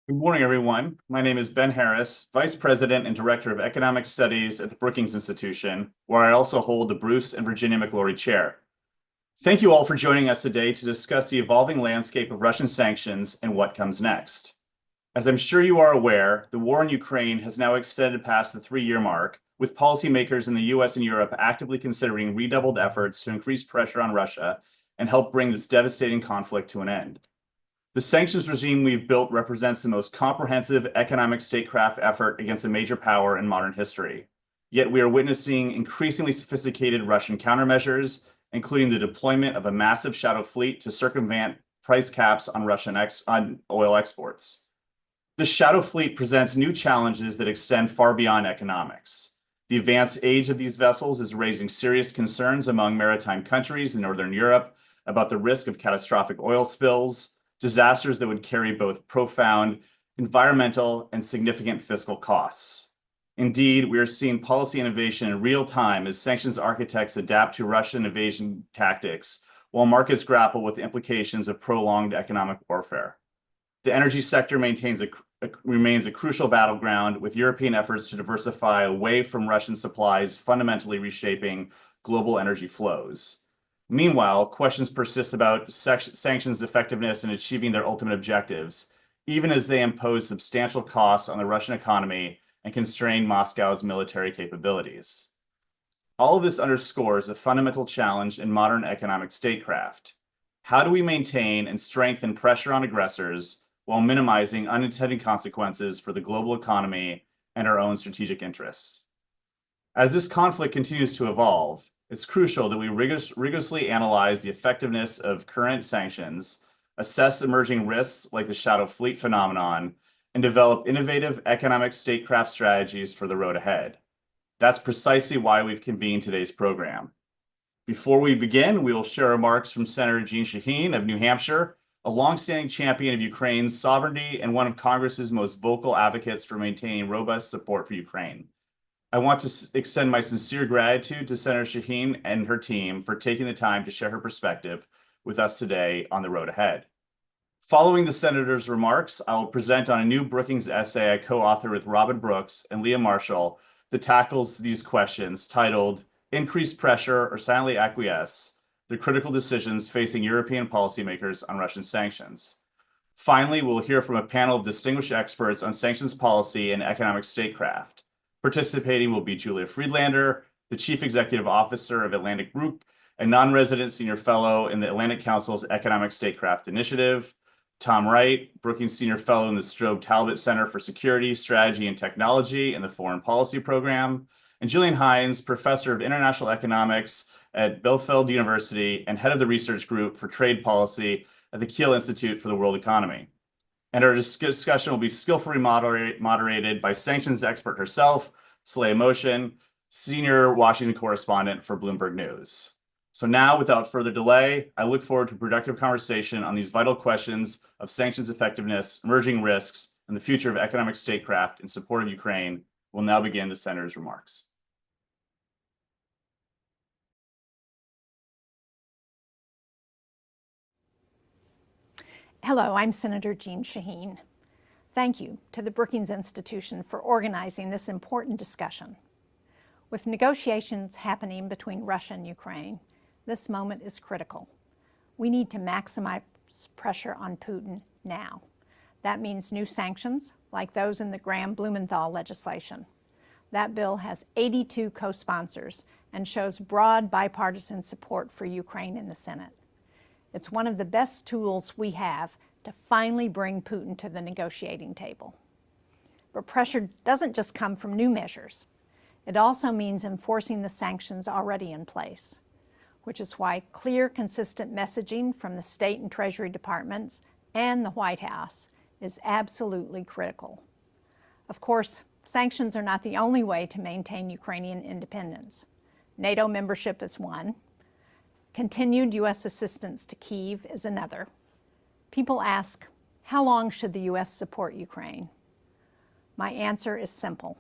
Good morning, everyone. My name is Ben Harris, Vice President and Director of Economic Studies at the Brookings Institution, where I also hold the Bruce and Virginia McLaury Chair. Thank you all for joining us today to discuss the evolving landscape of Russian sanctions and what comes next. As I'm sure you are aware, the war in Ukraine has now extended past the 3-year mark, with policymakers in the US and Europe actively considering redoubled efforts to increase pressure on Russia and help bring this devastating conflict to an end. The sanctions regime we've built represents the most comprehensive economic statecraft effort against a major power in modern history. Yet we are witnessing increasingly sophisticated Russian countermeasures, including the deployment of a massive shadow fleet to circumvent price caps on Russian oil exports. This shadow fleet presents new challenges that extend far beyond economics. The advanced age of these vessels is raising serious concerns among maritime countries in Northern Europe about the risk of catastrophic oil spills, disasters that would carry both profound environmental and significant fiscal costs. Indeed, we are seeing policy innovation in real time as sanctions architects adapt to Russian invasion tactics, while markets grapple with the implications of prolonged economic warfare. The energy sector remains a crucial battleground, with European efforts to diversify away from Russian supplies fundamentally reshaping global energy flows. Meanwhile, questions persist about sanctions' effectiveness in achieving their ultimate objectives, even as they impose substantial costs on the Russian economy and constrain Moscow's military capabilities. All of this underscores a fundamental challenge in modern economic statecraft. How do we maintain and strengthen pressure on aggressors while minimizing unintended consequences for the global economy and our own strategic interests? As this conflict continues to evolve, it's crucial that we rigorously analyze the effectiveness of current sanctions, assess emerging risks like the shadow fleet phenomenon, and develop innovative economic statecraft strategies for the road ahead. That's precisely why we've convened today's program. Before we begin, we will share remarks from Senator Jeanne Shaheen of New Hampshire, a longstanding champion of Ukraine's sovereignty and one of Congress's most vocal advocates for maintaining robust support for Ukraine. I want to extend my sincere gratitude to Senator Shaheen and her team for taking the time to share her perspective with us today on the road ahead. Following the Senator's remarks, I will present on a new Brookings essay I co-authored with Robin Brooks and Leah Marshall that tackles these questions, titled Increase Pressure or Silently Acquiesce: The Critical Decisions Facing European Policymakers on Russian Sanctions. Finally, we'll hear from a panel of distinguished experts on sanctions policy and economic statecraft. Participating will be Julia Friedlander, the Chief Executive Officer of Atlantic Group, a non-resident senior fellow in the Atlantic Council's Economic Statecraft Initiative, Tom Wright, Brookings Senior Fellow in the Strobe Talbot Center for Security, Strategy, and Technology in the Foreign Policy Program, and Julian Hines, Professor of International Economics at Bielefeld University and Head of the Research Group for Trade Policy at the Kiel Institute for the World Economy. And our discussion will be skillfully moderated by sanctions expert herself, Saleha Moshin, senior Washington correspondent for Bloomberg News. So now, without further delay, I look forward to a productive conversation on these vital questions of sanctions effectiveness, emerging risks, and the future of economic statecraft in support of Ukraine. We'll now begin the Senator's remarks. Hello, I'm Senator Jeanne Shaheen. Thank you to the Brookings Institution for organizing this important discussion. With negotiations happening between Russia and Ukraine, this moment is critical. We need to maximize pressure on Putin now. That means new sanctions, like those in the Graham-Blumenthal legislation. That bill has 82 co-sponsors and shows broad bipartisan support for Ukraine in the Senate. It's one of the best tools we have to finally bring Putin to the negotiating table. But pressure doesn't just come from new measures. It also means enforcing the sanctions already in place, which is why clear, consistent messaging from the State and Treasury Departments and the White House is absolutely critical. Of course, sanctions are not the only way to maintain Ukrainian independence. NATO membership is one. Continued U.S. assistance to Kyiv is another. People ask, how long should the U.S. support Ukraine? My answer is simple.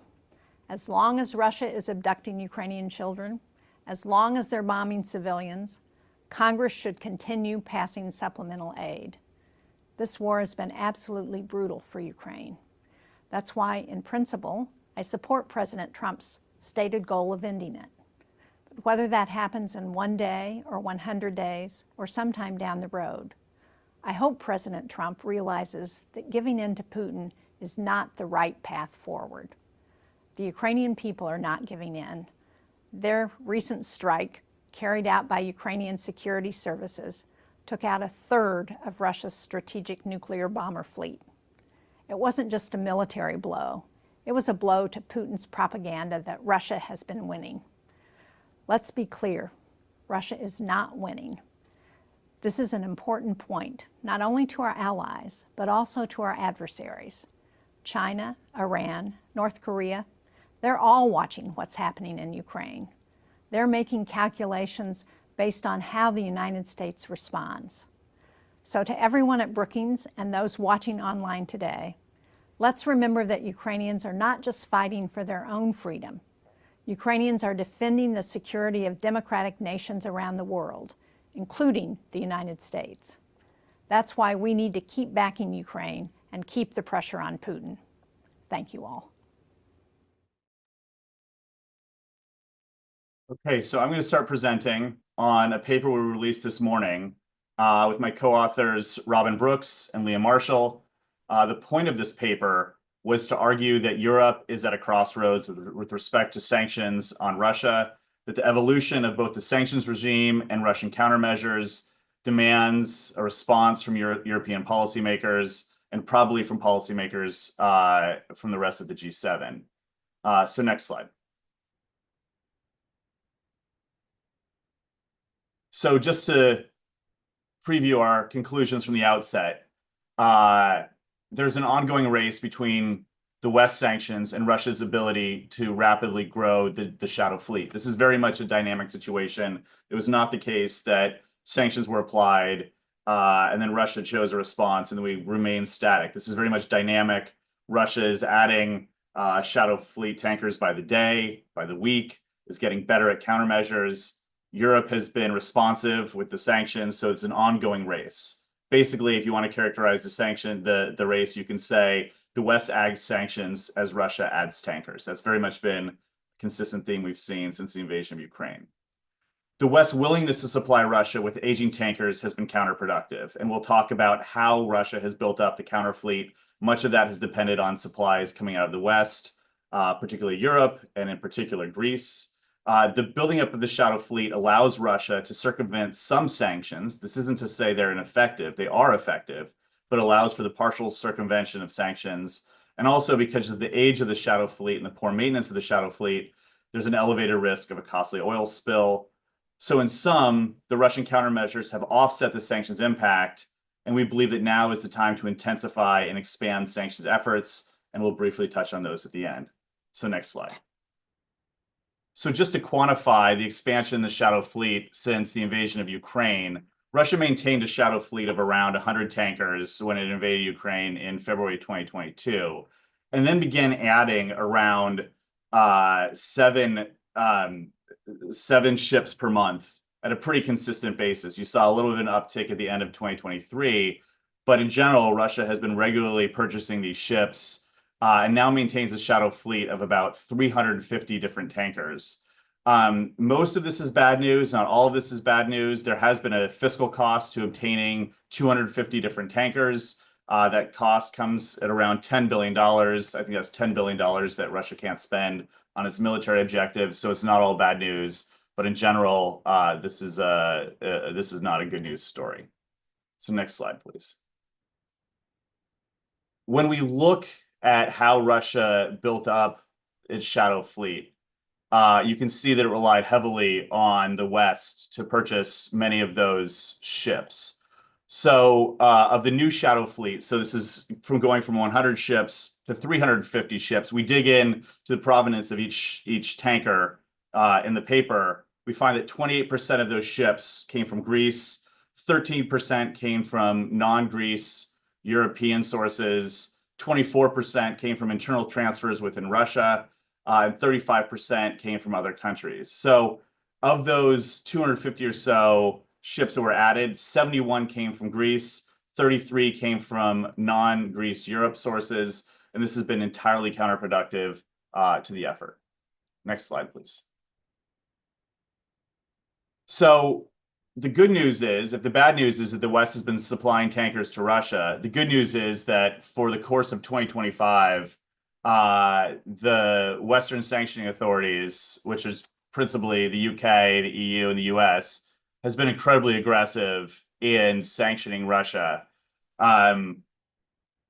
As long as Russia is abducting Ukrainian children, as long as they're bombing civilians, Congress should continue passing supplemental aid. This war has been absolutely brutal for Ukraine. That's why, in principle, I support President Trump's stated goal of ending it. But whether that happens in 1 day or 100 days or sometime down the road, I hope President Trump realizes that giving in to Putin is not the right path forward. The Ukrainian people are not giving in. Their recent strike, carried out by Ukrainian security services, took out 1/3 of Russia's strategic nuclear bomber fleet. It wasn't just a military blow. It was a blow to Putin's propaganda that Russia has been winning. Let's be clear, Russia is not winning. This is an important point, not only to our allies, but also to our adversaries. China, Iran, North Korea, they're all watching what's happening in Ukraine. They're making calculations based on how the United States responds. So to everyone at Brookings and those watching online today, let's remember that Ukrainians are not just fighting for their own freedom. Ukrainians are defending the security of democratic nations around the world, including the United States. That's why we need to keep backing Ukraine and keep the pressure on Putin. Thank you all. Okay, so I'm going to start presenting on a paper we released this morning with my co-authors Robin Brooks and Leah Marshall. The point of this paper was to argue that Europe is at a crossroads with respect to sanctions on Russia, that the evolution of both the sanctions regime and Russian countermeasures demands a response from European policymakers and probably from policymakers from the rest of the G7. So next slide. So just to preview our conclusions from the outset, there's an ongoing race between the West sanctions and Russia's ability to rapidly grow the shadow fleet. This is very much a dynamic situation. It was not the case that sanctions were applied and then Russia chose a response and then we remained static. This is very much dynamic. Russia is adding shadow fleet tankers by the day, by the week, is getting better at countermeasures. Europe has been responsive with the sanctions, so it's an ongoing race. Basically, if you want to characterize the race, you can say the West adds sanctions as Russia adds tankers. That's very much been a consistent theme we've seen since the invasion of Ukraine. The West's willingness to supply Russia with aging tankers has been counterproductive, and we'll talk about how Russia has built up the counter fleet. Much of that has depended on supplies coming out of the West, particularly Europe, and in particular Greece. The building up of the shadow fleet allows Russia to circumvent some sanctions. This isn't to say they're ineffective. They are effective, but allows for the partial circumvention of sanctions. And also because of the age of the shadow fleet and the poor maintenance of the shadow fleet, there's an elevated risk of a costly oil spill. So in sum, the Russian countermeasures have offset the sanctions impact, and we believe that now is the time to intensify and expand sanctions efforts, and we'll briefly touch on those at the end. So next slide. So just to quantify the expansion in the shadow fleet since the invasion of Ukraine, Russia maintained a shadow fleet of around 100 tankers when it invaded Ukraine in February 2022, and then began adding around seven ships per month at a pretty consistent basis. You saw a little bit of an uptick at the end of 2023, but in general, Russia has been regularly purchasing these ships and now maintains a shadow fleet of about 350 different tankers. Most of this is bad news. Not all of this is bad news. There has been a fiscal cost to obtaining 250 different tankers. That cost comes at around $10 billion. I think that's $10 billion that Russia can't spend on its military objectives. So it's not all bad news. But in general, this is not a good news story. So next slide, please. When we look at how Russia built up its shadow fleet, you can see that it relied heavily on the West to purchase many of those ships. So of the new shadow fleet, so this is from going from 100 ships to 350 ships, we dig in to the provenance of each tanker in the paper. We find that 28% of those ships came from Greece, 13% came from non-Greece European sources, 24% came from internal transfers within Russia, and 35% came from other countries. So of those 250 or so ships that were added, 71 came from Greece, 33 came from non-Greece Europe sources, and this has been entirely counterproductive to the effort. Next slide, please. So the good news is, if the bad news is that the West has been supplying tankers to Russia, the good news is that for the course of 2025, the Western sanctioning authorities, which is principally the UK, the EU, and the US, has been incredibly aggressive in sanctioning Russia.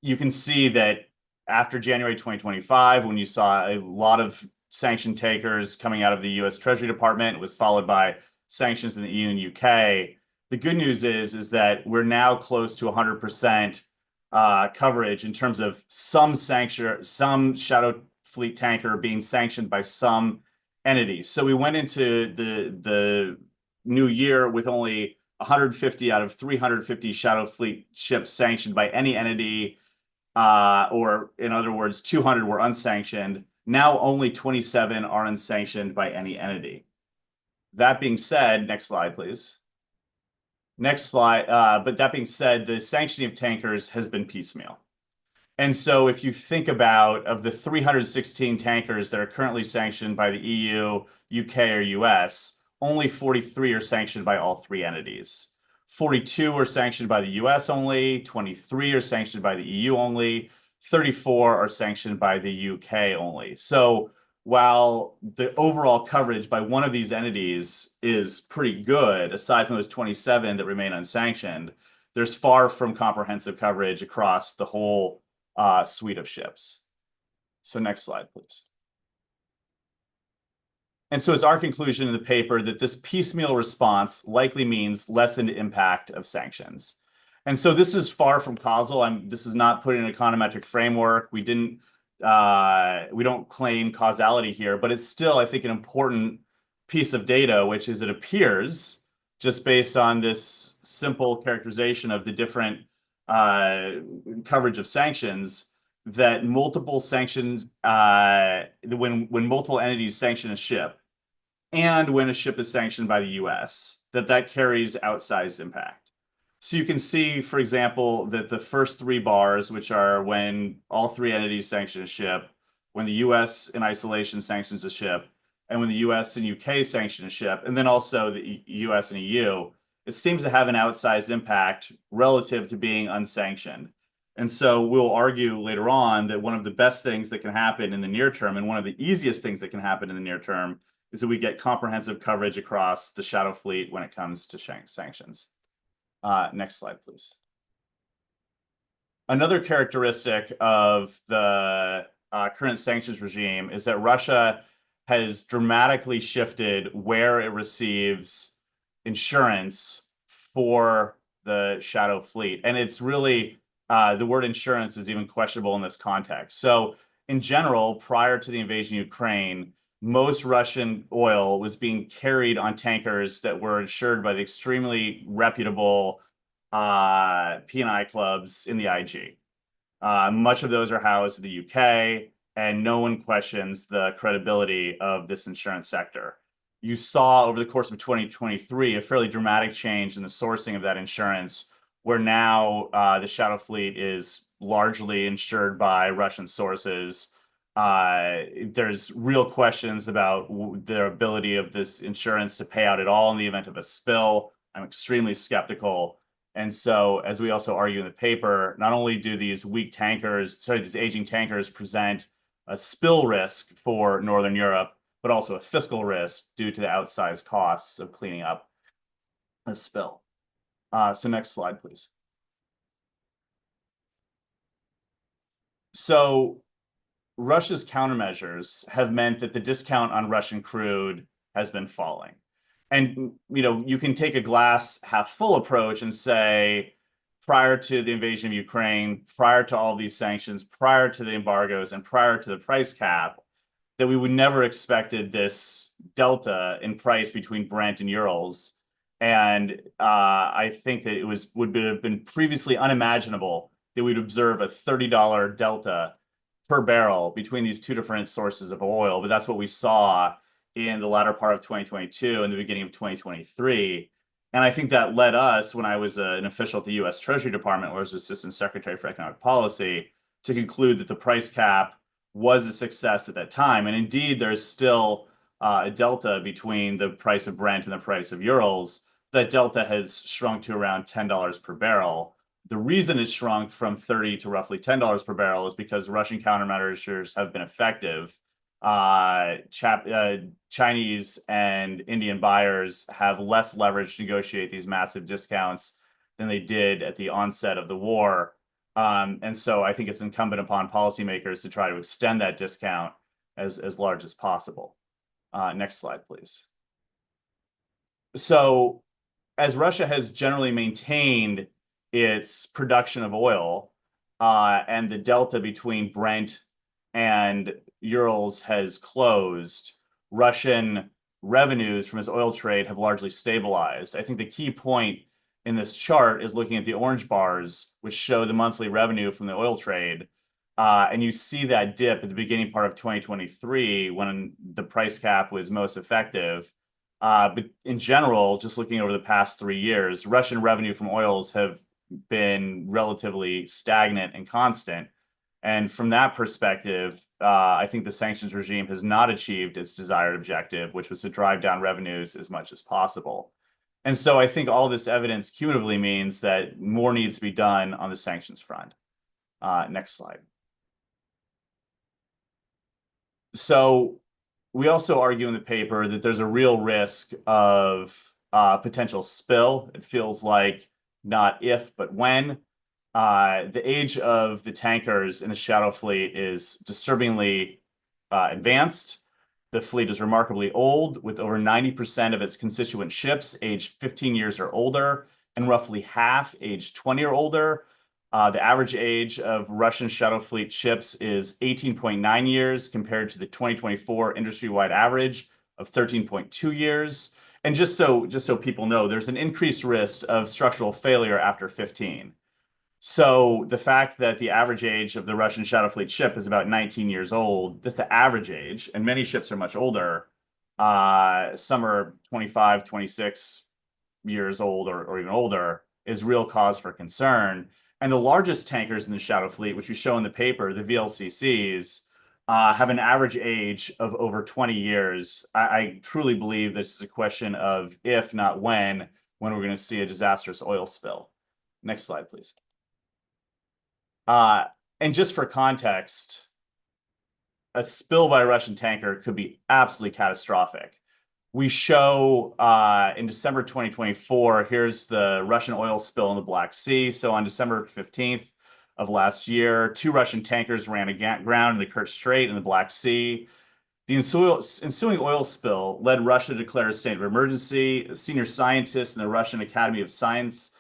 You can see that after January 2025, when you saw a lot of sanctioned takers coming out of the US Treasury Department, it was followed by sanctions in the EU and UK. The good news is that we're now close to 100% coverage in terms of some shadow fleet tanker being sanctioned by some entity. So we went into the new year with only 150 out of 350 shadow fleet ships sanctioned by any entity, or in other words, 200 were unsanctioned. Now only 27 are unsanctioned by any entity. That being said, next slide, please. Next slide. But that being said, the sanctioning of tankers has been piecemeal. And so if you think about of the 316 tankers that are currently sanctioned by the EU, UK, or US, only 43 are sanctioned by all three entities. 42 are sanctioned by the US only, 23 are sanctioned by the EU only, 34 are sanctioned by the UK only. So while the overall coverage by one of these entities is pretty good, aside from those 27 that remain unsanctioned, there's far from comprehensive coverage across the whole suite of ships. So next slide, please. And so it's our conclusion in the paper that this piecemeal response likely means lessened impact of sanctions. And so this is far from causal. This is not put in an econometric framework. We don't claim causality here, but it's still, I think, an important piece of data, which is it appears, just based on this simple characterization of the different coverage of sanctions, that multiple sanctions, when multiple entities sanction a ship, and when a ship is sanctioned by the US, that carries outsized impact. So you can see, for example, that the first three bars, which are when all three entities sanction a ship, when the US in isolation sanctions a ship, and when the US and UK sanction a ship, and then also the US and EU, it seems to have an outsized impact relative to being unsanctioned. And so we'll argue later on that one of the best things that can happen in the near term, and one of the easiest things that can happen in the near term, is that we get comprehensive coverage across the shadow fleet when it comes to sanctions. Next slide, please. Another characteristic of the current sanctions regime is that Russia has dramatically shifted where it receives insurance for the shadow fleet. And it's really, the word insurance is even questionable in this context. So in general, prior to the invasion of Ukraine, most Russian oil was being carried on tankers that were insured by the extremely reputable P&I clubs in the IG. Much of those are housed in the UK, and no one questions the credibility of this insurance sector. You saw over the course of 2023 a fairly dramatic change in the sourcing of that insurance, where now the shadow fleet is largely insured by Russian sources. There's real questions about the ability of this insurance to pay out at all in the event of a spill. I'm extremely skeptical. And so, as we also argue in the paper, not only do these these aging tankers present a spill risk for Northern Europe, but also a fiscal risk due to the outsized costs of cleaning up a spill. So next slide, please. So Russia's countermeasures have meant that the discount on Russian crude has been falling. And you can take a glass half full approach and say, prior to the invasion of Ukraine, prior to all these sanctions, prior to the embargoes, and prior to the price cap, that we would never expected this delta in price between Brent and Urals. And I think that it would have been previously unimaginable that we'd observe a $30 delta per barrel between these two different sources of oil. But that's what we saw in the latter part of 2022 and the beginning of 2023. And I think that led us, when I was an official at the US Treasury Department, where I was Assistant Secretary for Economic Policy, to conclude that the price cap was a success at that time. And indeed, there's still a delta between the price of Brent and the price of Urals. That delta has shrunk to around $10 per barrel. The reason it's shrunk from 30 to roughly $10 per barrel is because Russian countermeasures have been effective. Chinese and Indian buyers have less leverage to negotiate these massive discounts than they did at the onset of the war. And so I think it's incumbent upon policymakers to try to extend that discount as large as possible. Next slide, please. So as Russia has generally maintained its production of oil, and the delta between Brent and Urals has closed, Russian revenues from its oil trade have largely stabilized. I think the key point in this chart is looking at the orange bars, which show the monthly revenue from the oil trade. And you see that dip at the beginning part of 2023 when the price cap was most effective. But in general, just looking over the past 3 years, Russian revenue from oils have been relatively stagnant and constant. And from that perspective, I think the sanctions regime has not achieved its desired objective, which was to drive down revenues as much as possible. And so I think all this evidence cumulatively means that more needs to be done on the sanctions front. Next slide. So we also argue in the paper that there's a real risk of potential spill. It feels like not if, but when. The age of the tankers in the shadow fleet is disturbingly advanced. The fleet is remarkably old, with over 90% of its constituent ships aged 15 years or older, and roughly half aged 20 or older. The average age of Russian shadow fleet ships is 18.9 years compared to the 2024 industry-wide average of 13.2 years. And just so people know, there's an increased risk of structural failure after 15. So the fact that the average age of the Russian shadow fleet ship is about 19 years old, that's the average age, and many ships are much older. Some are 25, 26 years old or even older, is real cause for concern. And the largest tankers in the shadow fleet, which we show in the paper, the VLCCs, have an average age of over 20 years. I truly believe this is a question of if, not when we're going to see a disastrous oil spill. Next slide, please. And just for context, a spill by a Russian tanker could be absolutely catastrophic. We show in December 2024, here's the Russian oil spill in the Black Sea. So on December 15th of last year, 2 Russian tankers ran aground in the Kerch Strait in the Black Sea. The ensuing oil spill led Russia to declare a state of emergency. Senior scientists in the Russian Academy of Science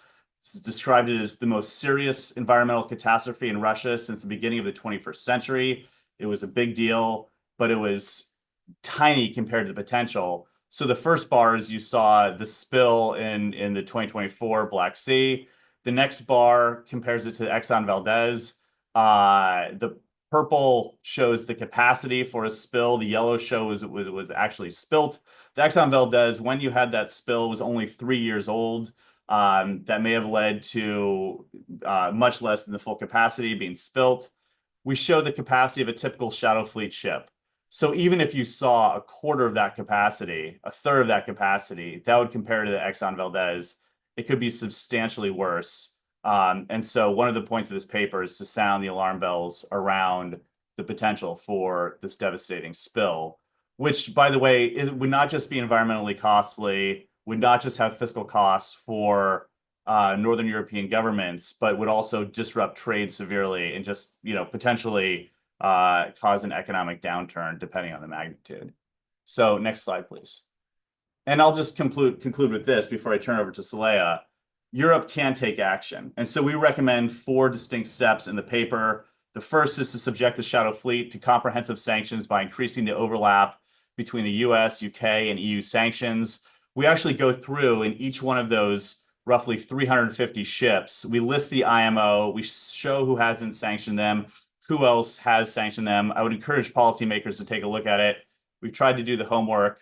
described it as the most serious environmental catastrophe in Russia since the beginning of the 21st century. It was a big deal, but it was tiny compared to the potential. So the first bars, you saw the spill in the 2024 Black Sea. The next bar compares it to Exxon Valdez. The purple shows the capacity for a spill. The yellow shows it was actually spilt. The Exxon Valdez, when you had that spill, was only 3 years old. That may have led to much less than the full capacity being spilt. We show the capacity of a typical shadow fleet ship. So even if you saw a quarter of that capacity, a third of that capacity, that would compare to the Exxon Valdez. It could be substantially worse. And so one of the points of this paper is to sound the alarm bells around the potential for this devastating spill, which, by the way, would not just be environmentally costly, would not just have fiscal costs for Northern European governments, but would also disrupt trade severely and just, potentially cause an economic downturn depending on the magnitude. So next slide, please. And I'll just conclude with this before I turn over to Saleha. Europe can take action. And so we recommend 4 distinct steps in the paper. The first is to subject the shadow fleet to comprehensive sanctions by increasing the overlap between the US, UK, and EU sanctions. We actually go through in each one of those roughly 350 ships. We list the IMO, we show who hasn't sanctioned them, who else has sanctioned them. I would encourage policymakers to take a look at it. We've tried to do the homework.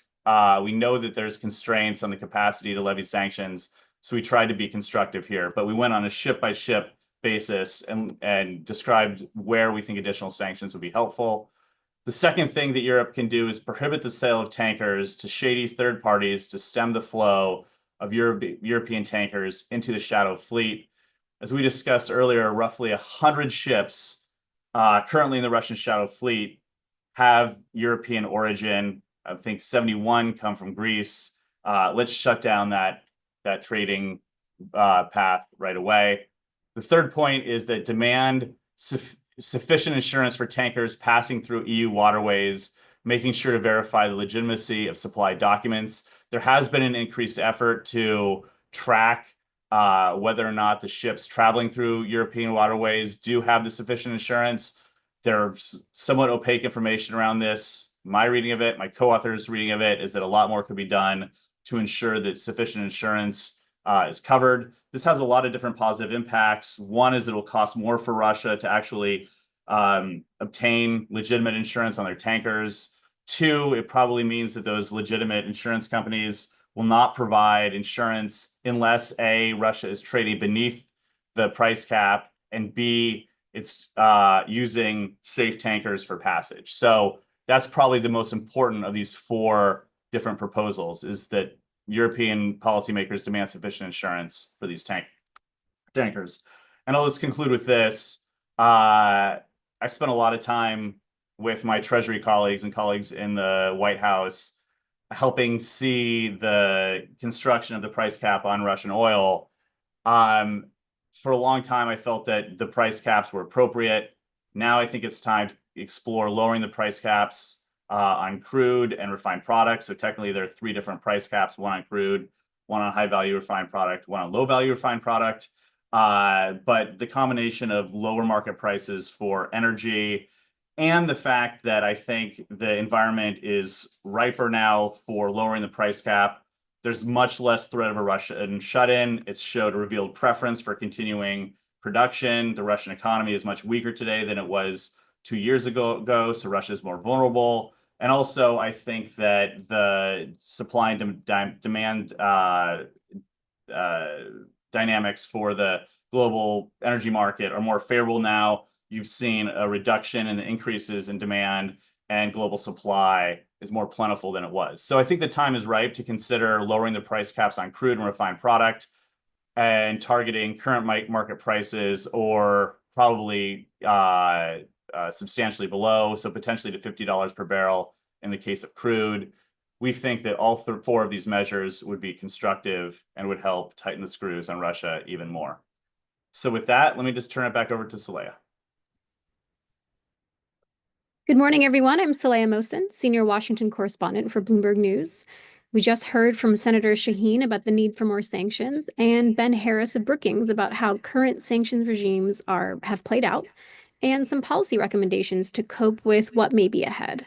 We know that there's constraints on the capacity to levy sanctions, So we tried to be constructive here, but we went on a ship-by-ship basis and described where we think additional sanctions would be helpful. The second thing that Europe can do is prohibit the sale of tankers to shady third parties to stem the flow of European tankers into the shadow fleet. As we discussed earlier, roughly 100 ships currently in the Russian shadow fleet have European origin. I think 71 come from Greece. Let's shut down that trading path right away. The third point is that demand sufficient insurance for tankers passing through EU waterways, making sure to verify the legitimacy of supply documents. There has been an increased effort to track whether or not the ships traveling through European waterways do have the sufficient insurance. There's somewhat opaque information around this. My reading of it, my co-author's reading of it, is that a lot more could be done to ensure that sufficient insurance is covered. This has a lot of different positive impacts. One is it'll cost more for Russia to actually obtain legitimate insurance on their tankers. Two, it probably means that those legitimate insurance companies will not provide insurance unless A, Russia is trading beneath the price cap, and B, it's using safe tankers for passage. So that's probably the most important of these four different proposals, is that European policymakers demand sufficient insurance for these tankers. And I'll just conclude with this. I spent a lot of time with my Treasury colleagues and colleagues in the White House helping see the construction of the price cap on Russian oil. For a long time, I felt that the price caps were appropriate. Now I think it's time to explore lowering the price caps on crude and refined products. So technically there are three different price caps: one on crude, one on high value refined product, one on low value refined product. But the combination of lower market prices for energy and the fact that I think the environment is riper now for lowering the price cap, there's much less threat of a Russian shut-in. It's showed a revealed preference for continuing production. The Russian economy is much weaker today than it was 2 years ago, so Russia is more vulnerable. And also, I think that the supply and demand dynamics for the global energy market are more favorable now. You've seen a reduction in the increases in demand, and global supply is more plentiful than it was. So I think the time is ripe to consider lowering the price caps on crude and refined product and targeting current market prices, or probably substantially below, so potentially to $50 per barrel in the case of crude. We think that all four of these measures would be constructive and would help tighten the screws on Russia even more. So with that, let me just turn it back over to Saleha. Good morning, everyone. I'm Saleha Mohsen, Senior Washington Correspondent for Bloomberg News. We just heard from Senator Shaheen about the need for more sanctions, and Ben Harris of Brookings about how current sanctions regimes have played out, and some policy recommendations to cope with what may be ahead.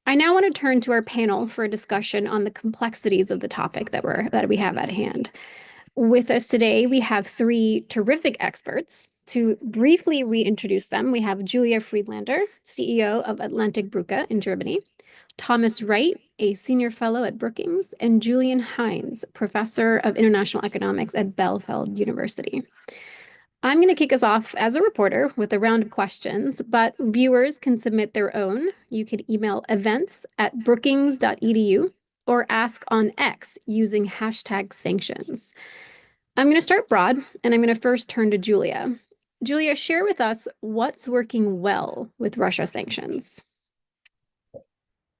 I now want to turn to our panel for a discussion on the complexities of the topic that we have at hand. With us today, we have three terrific experts. To briefly reintroduce them, we have Julia Friedlander, CEO of Atlantic Brücke in Germany, Thomas Wright, a senior fellow at Brookings, and Julian Hines, professor of international economics at Bielefeld University. I'm going to kick us off as a reporter with a round of questions, but viewers can submit their own. You can email events@brookings.edu or ask on X using #sanctions. I'm going to start broad, and I'm going to first turn to Julia. Julia, share with us what's working well with Russia sanctions.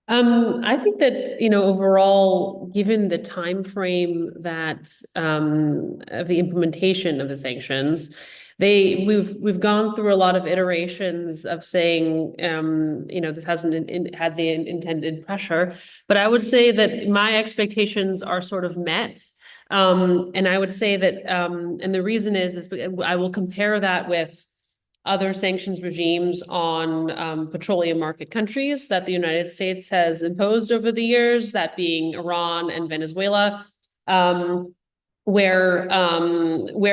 I think that, overall, given the time frame that of the implementation of the sanctions, we've gone through a lot of iterations of saying, this hasn't had the intended pressure. But I would say that my expectations are sort of met. And I would say that, and the reason is I will compare that with other sanctions regimes on petroleum market countries that the United States has imposed over the years, that being Iran and Venezuela, where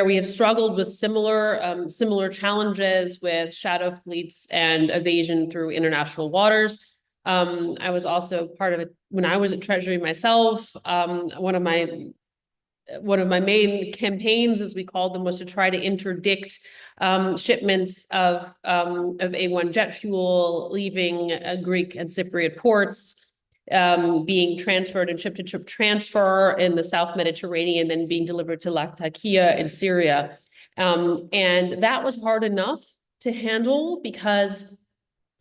we have struggled with similar challenges with shadow fleets and evasion through international waters. I was also part of it when I was at Treasury myself. One of my one of my main campaigns, as we called them, was to try to interdict shipments of A1 jet fuel leaving Greek and Cypriot ports, being transferred in ship-to-ship transfer in the South Mediterranean, then being delivered to Latakia in Syria. And that was hard enough to handle because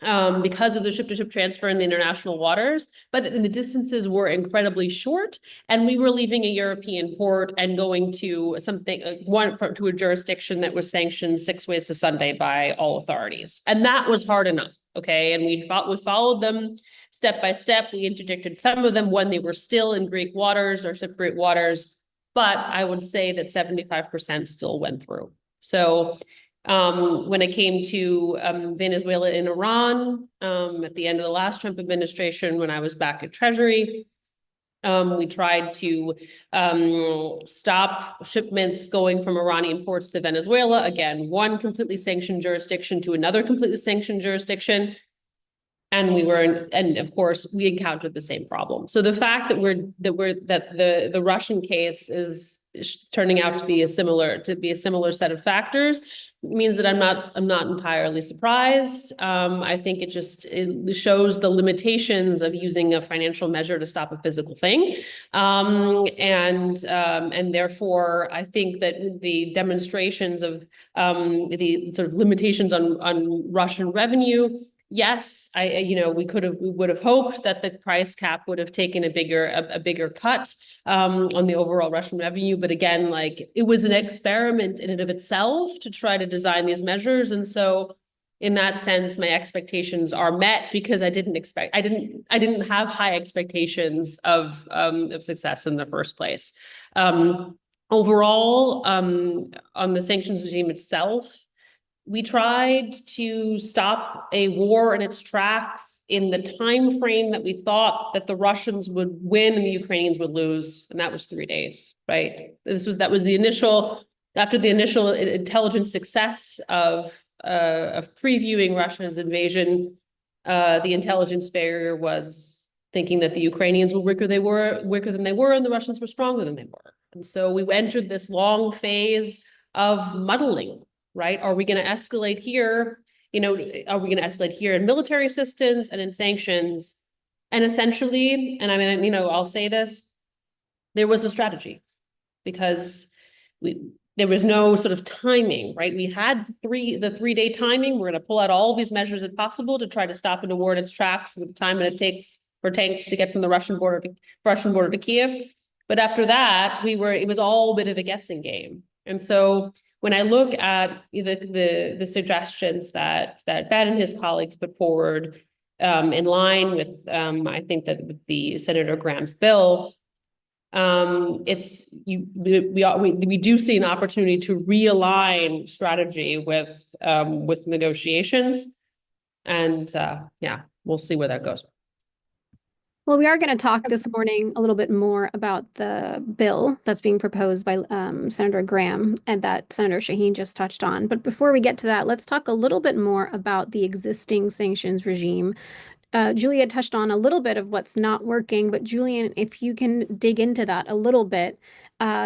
of the ship-to-ship transfer in the international waters, but the distances were incredibly short, and we were leaving a European port and going to to a jurisdiction that was sanctioned 6 ways to Sunday by all authorities, and that was hard enough. Okay, and we followed them step by step. We interdicted some of them when they were still in Greek waters or Cypriot waters, but I would say that 75% still went through. So when it came to Venezuela and Iran, at the end of the last Trump administration, when I was back at Treasury, we tried to stop shipments going from Iranian ports to Venezuela. Again, one completely sanctioned jurisdiction to another completely sanctioned jurisdiction. And and of course, we encountered the same problem. So the fact that the Russian case is turning out to be a similar set of factors means that I'm not entirely surprised. I think it shows the limitations of using a financial measure to stop a physical thing, and therefore I think that the demonstrations of the sort of limitations on Russian revenue. Yes, we would have hoped that the price cap would have taken a bigger cut on the overall Russian revenue. But again, like, it was an experiment in and of itself to try to design these measures. And so in that sense, my expectations are met because I didn't have high expectations of success in the first place. Overall, on the sanctions regime itself, we tried to stop a war in its tracks in the time frame that we thought that the Russians would win and the Ukrainians would lose, and that was 3 days, right? That was the initial, after the initial intelligence success of previewing Russia's invasion. The intelligence barrier was thinking that the Ukrainians were weaker than they were, and the Russians were stronger than they were. And so we entered this long phase of muddling. Right? Are we going to escalate here? Are we going to escalate here in military assistance and in sanctions? And essentially, and I mean, I'll say this, there was a strategy because there was no sort of timing, right? We had the 3-day timing. We're going to pull out all these measures if possible to try to stop an war in its tracks in the time that it takes for tanks to get from the Russian border to Kiev. But after that, it was all a bit of a guessing game. And so when I look at the suggestions that Ben and his colleagues put forward, in line with I think that with the Senator Graham's bill, we do see an opportunity to realign strategy with negotiations, and we'll see where that goes. Well, we are going to talk this morning a little bit more about the bill that's being proposed by Senator Graham and that Senator Shaheen just touched on. But before we get to that, let's talk a little bit more about the existing sanctions regime. Julia touched on a little bit of what's not working, but Julian, if you can dig into that a little bit,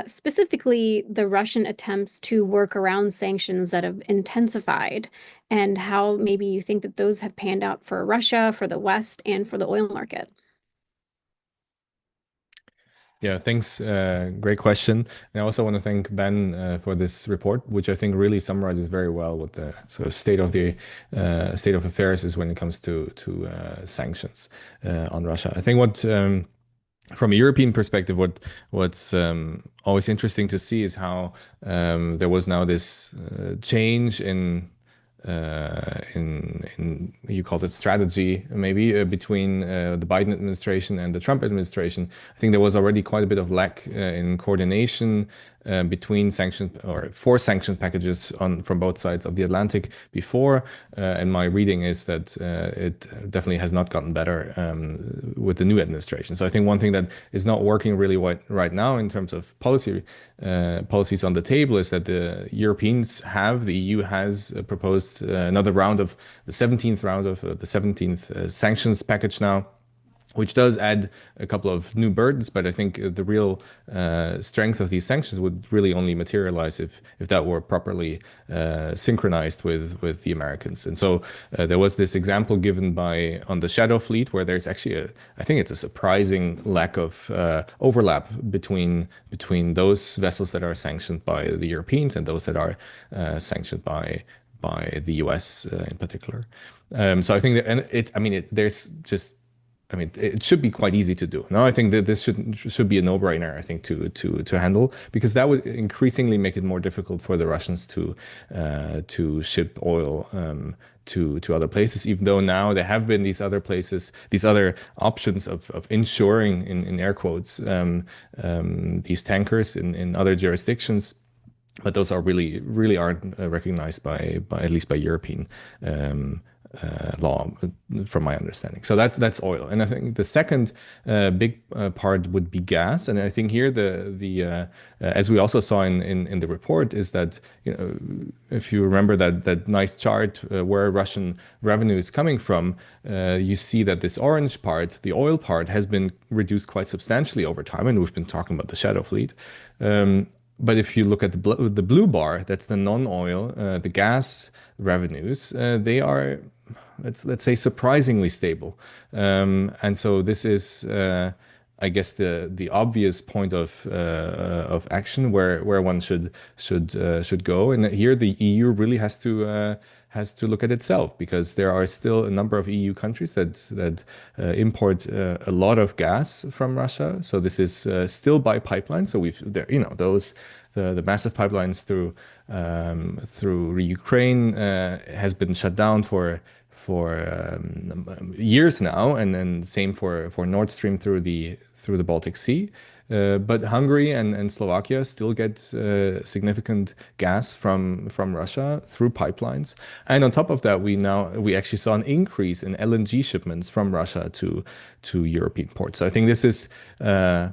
specifically the Russian attempts to work around sanctions that have intensified and how maybe you think that those have panned out for Russia, for the West, and for the oil market. Yeah, thanks. Great question. And I also want to thank Ben for this report, which I think really summarizes very well what the sort of state of affairs is when it comes to sanctions on Russia. I think what from a European perspective, what's always interesting to see is how there was now this change in you called it strategy, maybe between the Biden administration and the Trump administration. I think there was already quite a bit of lack in coordination between for sanction packages from both sides of the Atlantic before. And my reading is that it definitely has not gotten better with the new administration. So I think one thing that is not working really right now in terms of policies on the table is that the EU has proposed another round of the 17th round of the 17th sanctions package now. which does add a couple of new burdens, but I think the real strength of these sanctions would really only materialize if that were properly synchronized with the Americans. And so there was this example given on the Shadow Fleet, where there's actually I think it's a surprising lack of overlap between those vessels that are sanctioned by the Europeans and those that are sanctioned by the US in particular. So I think that, and there's just, it should be quite easy to do. No, I think that this should be a no-brainer, I think, to handle, because that would increasingly make it more difficult for the Russians to ship oil to other places, even though now there have been these other places, these other options of insuring, in air quotes, these tankers in other jurisdictions. But those are really aren't recognized by at least by European law, from my understanding. So that's oil, and I think the second big part would be gas. And I think here the as we also saw in the report, is that, if you remember that nice chart where Russian revenue is coming from, you see that this orange part, the oil part, has been reduced quite substantially over time, and we've been talking about the Shadow Fleet. But if you look at the blue bar, that's the non-oil, the gas revenues, they are, let's say, surprisingly stable. And so this is, I guess, the obvious point of action where one should go. And here the EU really has to look at itself, because there are still a number of EU countries that import a lot of gas from Russia. So this is still by pipeline. So the massive pipelines through Ukraine has been shut down for years now, and then same for Nord Stream through the Baltic Sea. But Hungary and Slovakia still get significant gas from Russia through pipelines. And on top of that, we actually saw an increase in LNG shipments from Russia to European ports. So I think this is, it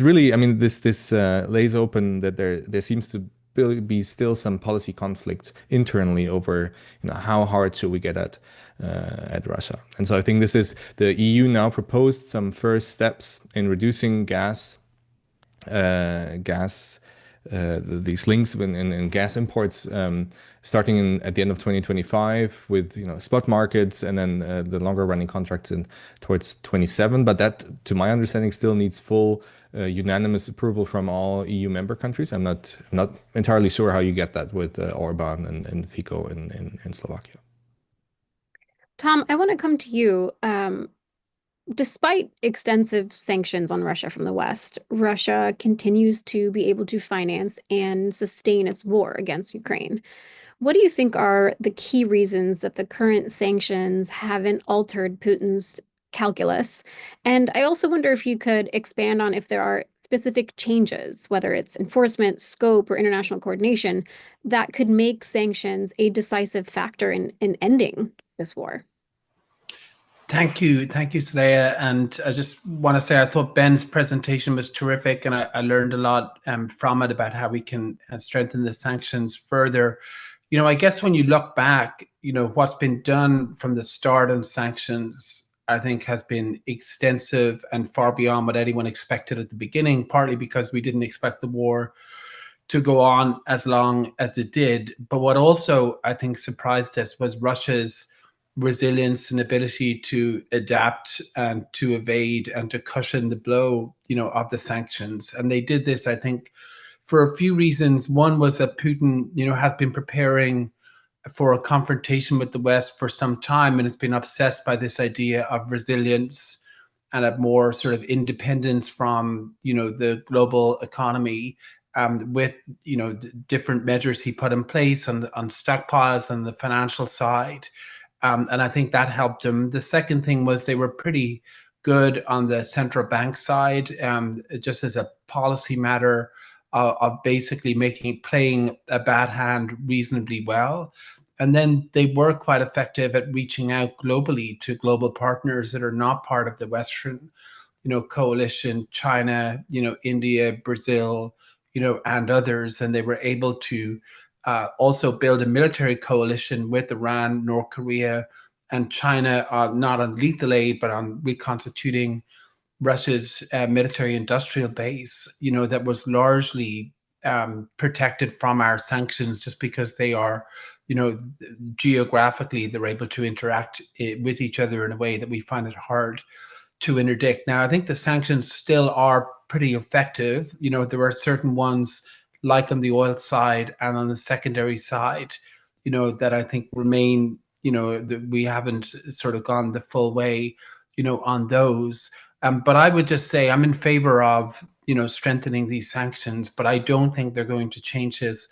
really, this lays open that there seems to be still some policy conflict internally over, how hard should we get at Russia. And so I think this is, the EU now proposed some first steps in reducing these links in gas imports, starting at the end of 2025 with spot markets, and then the longer running contracts towards 27. But that, to my understanding, still needs full unanimous approval from all EU member countries. I'm not entirely sure how you get that with Orban and Fico in Slovakia. Tom, I want to come to you. Despite extensive sanctions on Russia from the West, Russia continues to be able to finance and sustain its war against Ukraine. What do you think are the key reasons that the current sanctions haven't altered Putin's calculus? And I also wonder if you could expand on if there are specific changes, whether it's enforcement, scope, or international coordination, that could make sanctions a decisive factor in ending this war. Thank you, Saleha. And I just want to say I thought Ben's presentation was terrific, and I learned a lot from it about how we can strengthen the sanctions further. I guess when you look back, what's been done from the start on sanctions, I think, has been extensive and far beyond what anyone expected at the beginning, partly because we didn't expect the war to go on as long as it did. But what also, I think, surprised us was Russia's resilience and ability to adapt and to evade and to cushion the blow, of the sanctions. And they did this, I think, for a few reasons. One was that Putin, has been preparing for a confrontation with the West for some time, and has been obsessed by this idea of resilience and of more sort of independence from, the global economy, with, different measures he put in place on stockpiles and the financial side. And I think that helped him. The second thing was they were pretty good on the central bank side, just as a policy matter of basically playing a bad hand reasonably well. And then they were quite effective at reaching out globally to global partners that are not part of the Western, coalition, China, India, Brazil, and others. And they were able to also build a military coalition with Iran, North Korea, and China, not on lethal aid, but on reconstituting Russia's military industrial base, that was largely protected from our sanctions just because they are, geographically, they're able to interact with each other in a way that we find it hard to interdict. Now, I think the sanctions still are pretty effective. There are certain ones, like on the oil side and on the secondary side, that I think remain, that we haven't sort of gone the full way, on those. But I would just say I'm in favor of, strengthening these sanctions, but I don't think they're going to change his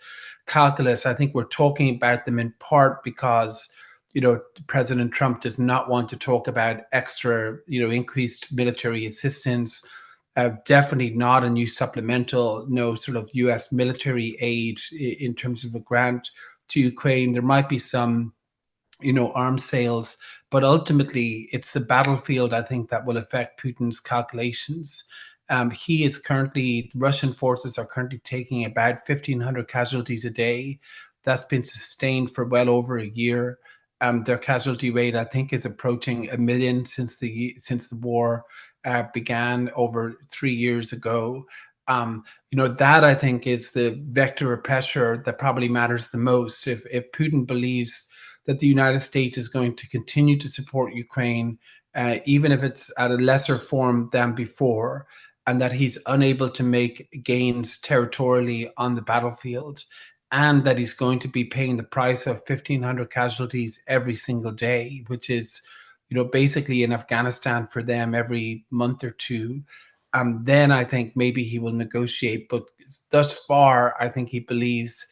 calculus. I think we're talking about them in part because, President Trump does not want to talk about extra, increased military assistance. Definitely not a new supplemental, no sort of U.S. military aid in terms of a grant to Ukraine. There might be some, arms sales, but ultimately it's the battlefield, I think, that will affect Putin's calculations. The Russian forces are currently taking about 1,500 casualties a day. That's been sustained for well over a year. Their casualty rate, I think, is approaching 1 million since the war began over 3 years ago. That I think is the vector of pressure that probably matters the most. If Putin believes that the United States is going to continue to support Ukraine, even if it's at a lesser form than before, and that he's unable to make gains territorially on the battlefield, and that he's going to be paying the price of 1,500 casualties every single day, which is, basically in Afghanistan for them every month or two, then I think maybe he will negotiate. But thus far, I think he believes,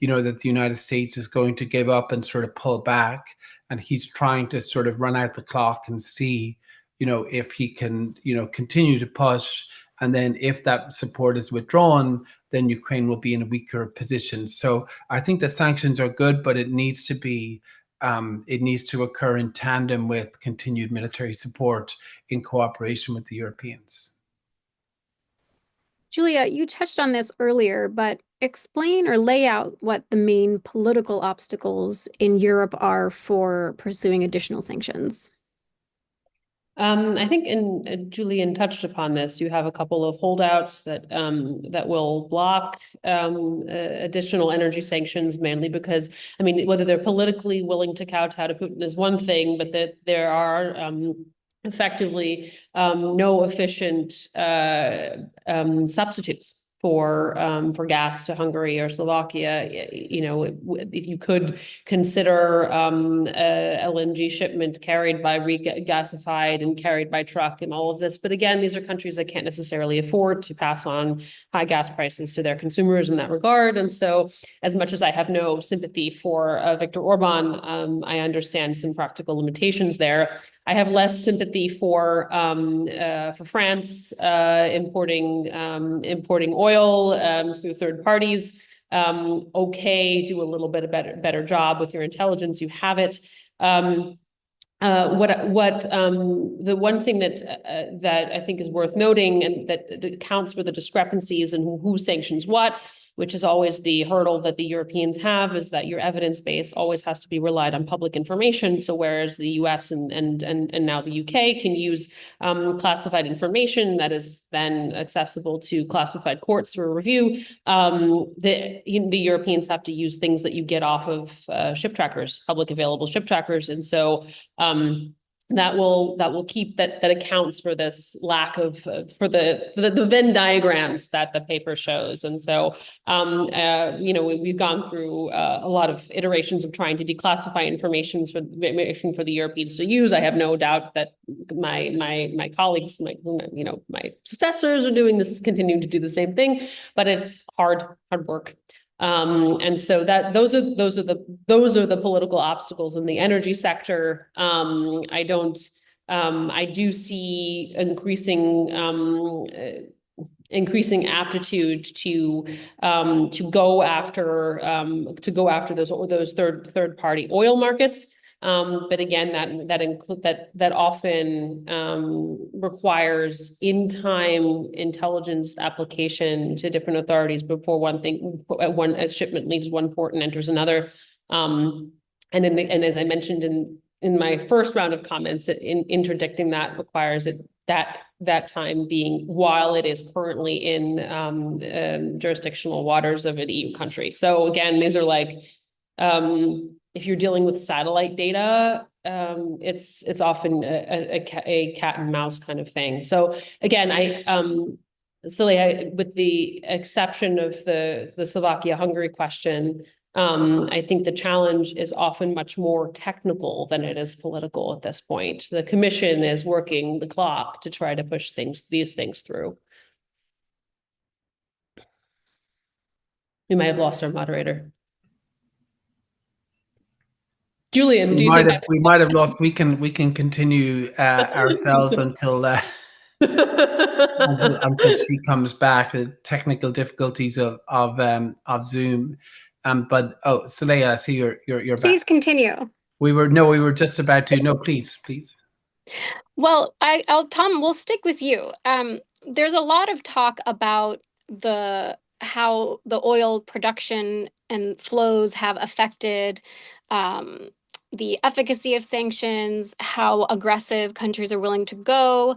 that the United States is going to give up and sort of pull back, and he's trying to sort of run out the clock and see, if he can, continue to push. And then if that support is withdrawn, then Ukraine will be in a weaker position. So I think the sanctions are good, but it needs to occur in tandem with continued military support in cooperation with the Europeans. Julia, you touched on this earlier, but explain or lay out what the main political obstacles in Europe are for pursuing additional sanctions. I think, and Julian touched upon this, you have a couple of holdouts that will block additional energy sanctions, mainly because, whether they're politically willing to kowtow to Putin is one thing, but that there are effectively no efficient substitutes for gas to Hungary or Slovakia. If you could consider LNG shipment carried by regasified and carried by truck and all of this. But again, these are countries that can't necessarily afford to pass on high gas prices to their consumers in that regard. And so as much as I have no sympathy for Viktor Orban, I understand some practical limitations there. I have less sympathy for France importing oil through third parties. Okay, do a little bit better job with your intelligence. You have it. The one thing that I think is worth noting, and that accounts for the discrepancies in who sanctions what, which is always the hurdle that the Europeans have, is that your evidence base always has to be relied on public information. So whereas the US and now the UK can use classified information that is then accessible to classified courts for review, the Europeans have to use things that you get off of ship trackers, public available ship trackers. And so that will keep that accounts for this lack of for the Venn diagrams that the paper shows. And so we've gone through a lot of iterations of trying to declassify information for the Europeans to use. I have no doubt that my colleagues, my successors are doing this, continuing to do the same thing, but it's hard work. And so those are the political obstacles in the energy sector. I do see increasing aptitude to go after those third party oil markets. But again, that often requires in-time intelligence application to different authorities before a shipment leaves one port and enters another. And as I mentioned in my first round of comments, interdicting that requires it that time being while it is currently in jurisdictional waters of an EU country. So again, these are like, if you're dealing with satellite data, it's often a cat and mouse kind of thing. So again, with the exception of the Slovakia-Hungary question, I think the challenge is often much more technical than it is political at this point. The Commission is working the clock to try to push these things through. We might have lost our moderator. Julian, do you think We might have lost. We can continue ourselves until until she comes back. The technical difficulties of Zoom. But Saleha, I see you're Please back. continue. We were just about to. No, please. Well, Tom, we'll stick with you. There's a lot of talk about how the oil production and flows have affected the efficacy of sanctions, how aggressive countries are willing to go.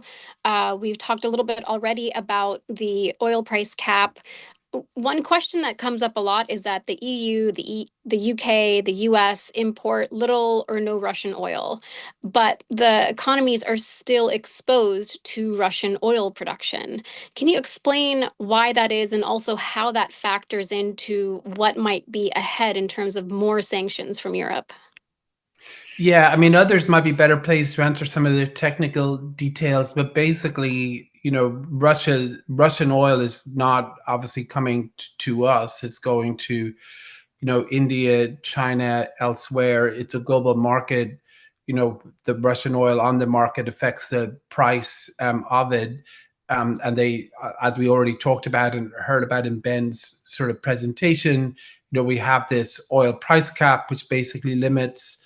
We've talked a little bit already about the oil price cap. One question that comes up a lot is that the EU, the UK, the US import little or no Russian oil, but the economies are still exposed to Russian oil production. Can you explain why that is and also how that factors into what might be ahead in terms of more sanctions from Europe? Yeah, I mean, others might be better placed to answer some of the technical details, but basically, Russian oil is not obviously coming to us. It's going to, India, China, elsewhere. It's a global market. The Russian oil on the market affects the price of it. And they, as we already talked about and heard about in Ben's sort of presentation, we have this oil price cap, which basically limits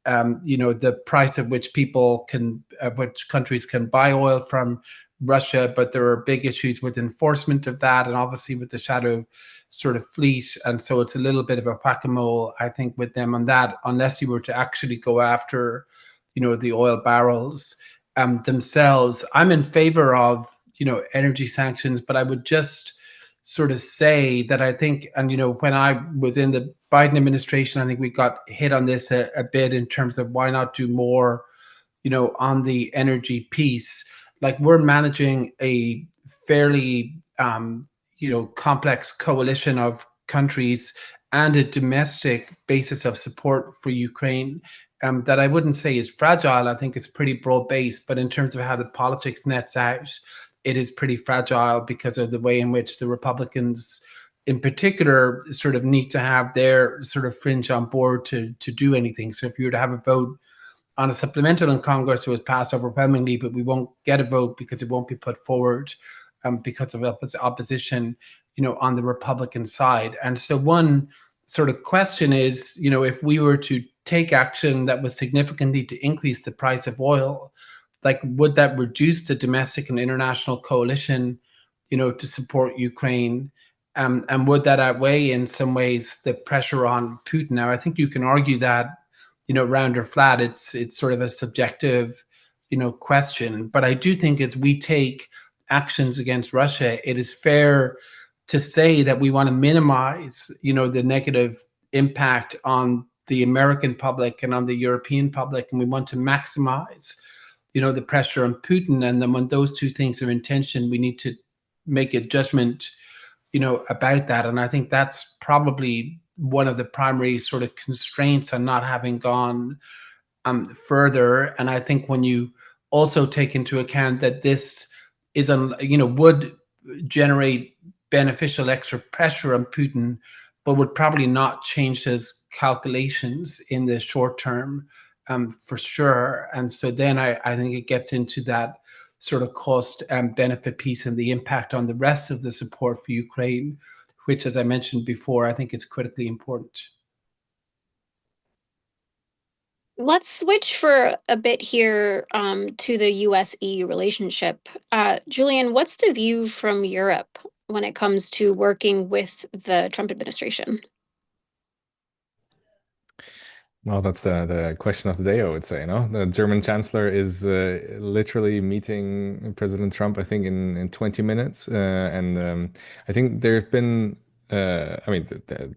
the price at which which countries can buy oil from Russia, but there are big issues with enforcement of that, and obviously with the shadow sort of fleet, and so it's a little bit of a whack-a-mole, I think, with them on that, unless you were to actually go after, the oil barrels themselves. I'm in favor of, energy sanctions, but I would just sort of say that I think, and when I was in the Biden administration, I think we got hit on this a bit in terms of why not do more, on the energy piece. Like, we're managing a fairly, complex coalition of countries and a domestic basis of support for Ukraine that I wouldn't say is fragile. I think it's pretty broad-based, but in terms of how the politics nets out, it is pretty fragile because of the way in which the Republicans in particular sort of need to have their sort of fringe on board to do anything. So if you were to have a vote on a supplemental in Congress, it would pass overwhelmingly, but we won't get a vote because it won't be put forward because of opposition, on the Republican side. And so one sort of question is, if we were to take action that was significantly to increase the price of oil, like, would that reduce the domestic and international coalition, to support Ukraine? And would that outweigh in some ways the pressure on Putin? Now, I think you can argue that, round or flat, it's sort of a subjective, question. But I do think as we take actions against Russia, it is fair to say that we want to minimize, the negative impact on the American public and on the European public, and we want to maximize, the pressure on Putin. And then when those two things are in tension, we need to make a judgment, about that. And I think that's probably one of the primary sort of constraints on not having gone further. And I think when you also take into account that this is, would generate beneficial extra pressure on Putin, but would probably not change his calculations in the short term, for sure. And so then I think it gets into that sort of cost and benefit piece and the impact on the rest of the support for Ukraine, which, as I mentioned before, I think is critically important. Let's switch for a bit here to the US-EU relationship. Julian, what's the view from Europe when it comes to working with the Trump administration? Well, that's the question of the day, I would say. No, the German Chancellor is literally meeting President Trump, I think, in 20 minutes, and I think there have been, I mean, the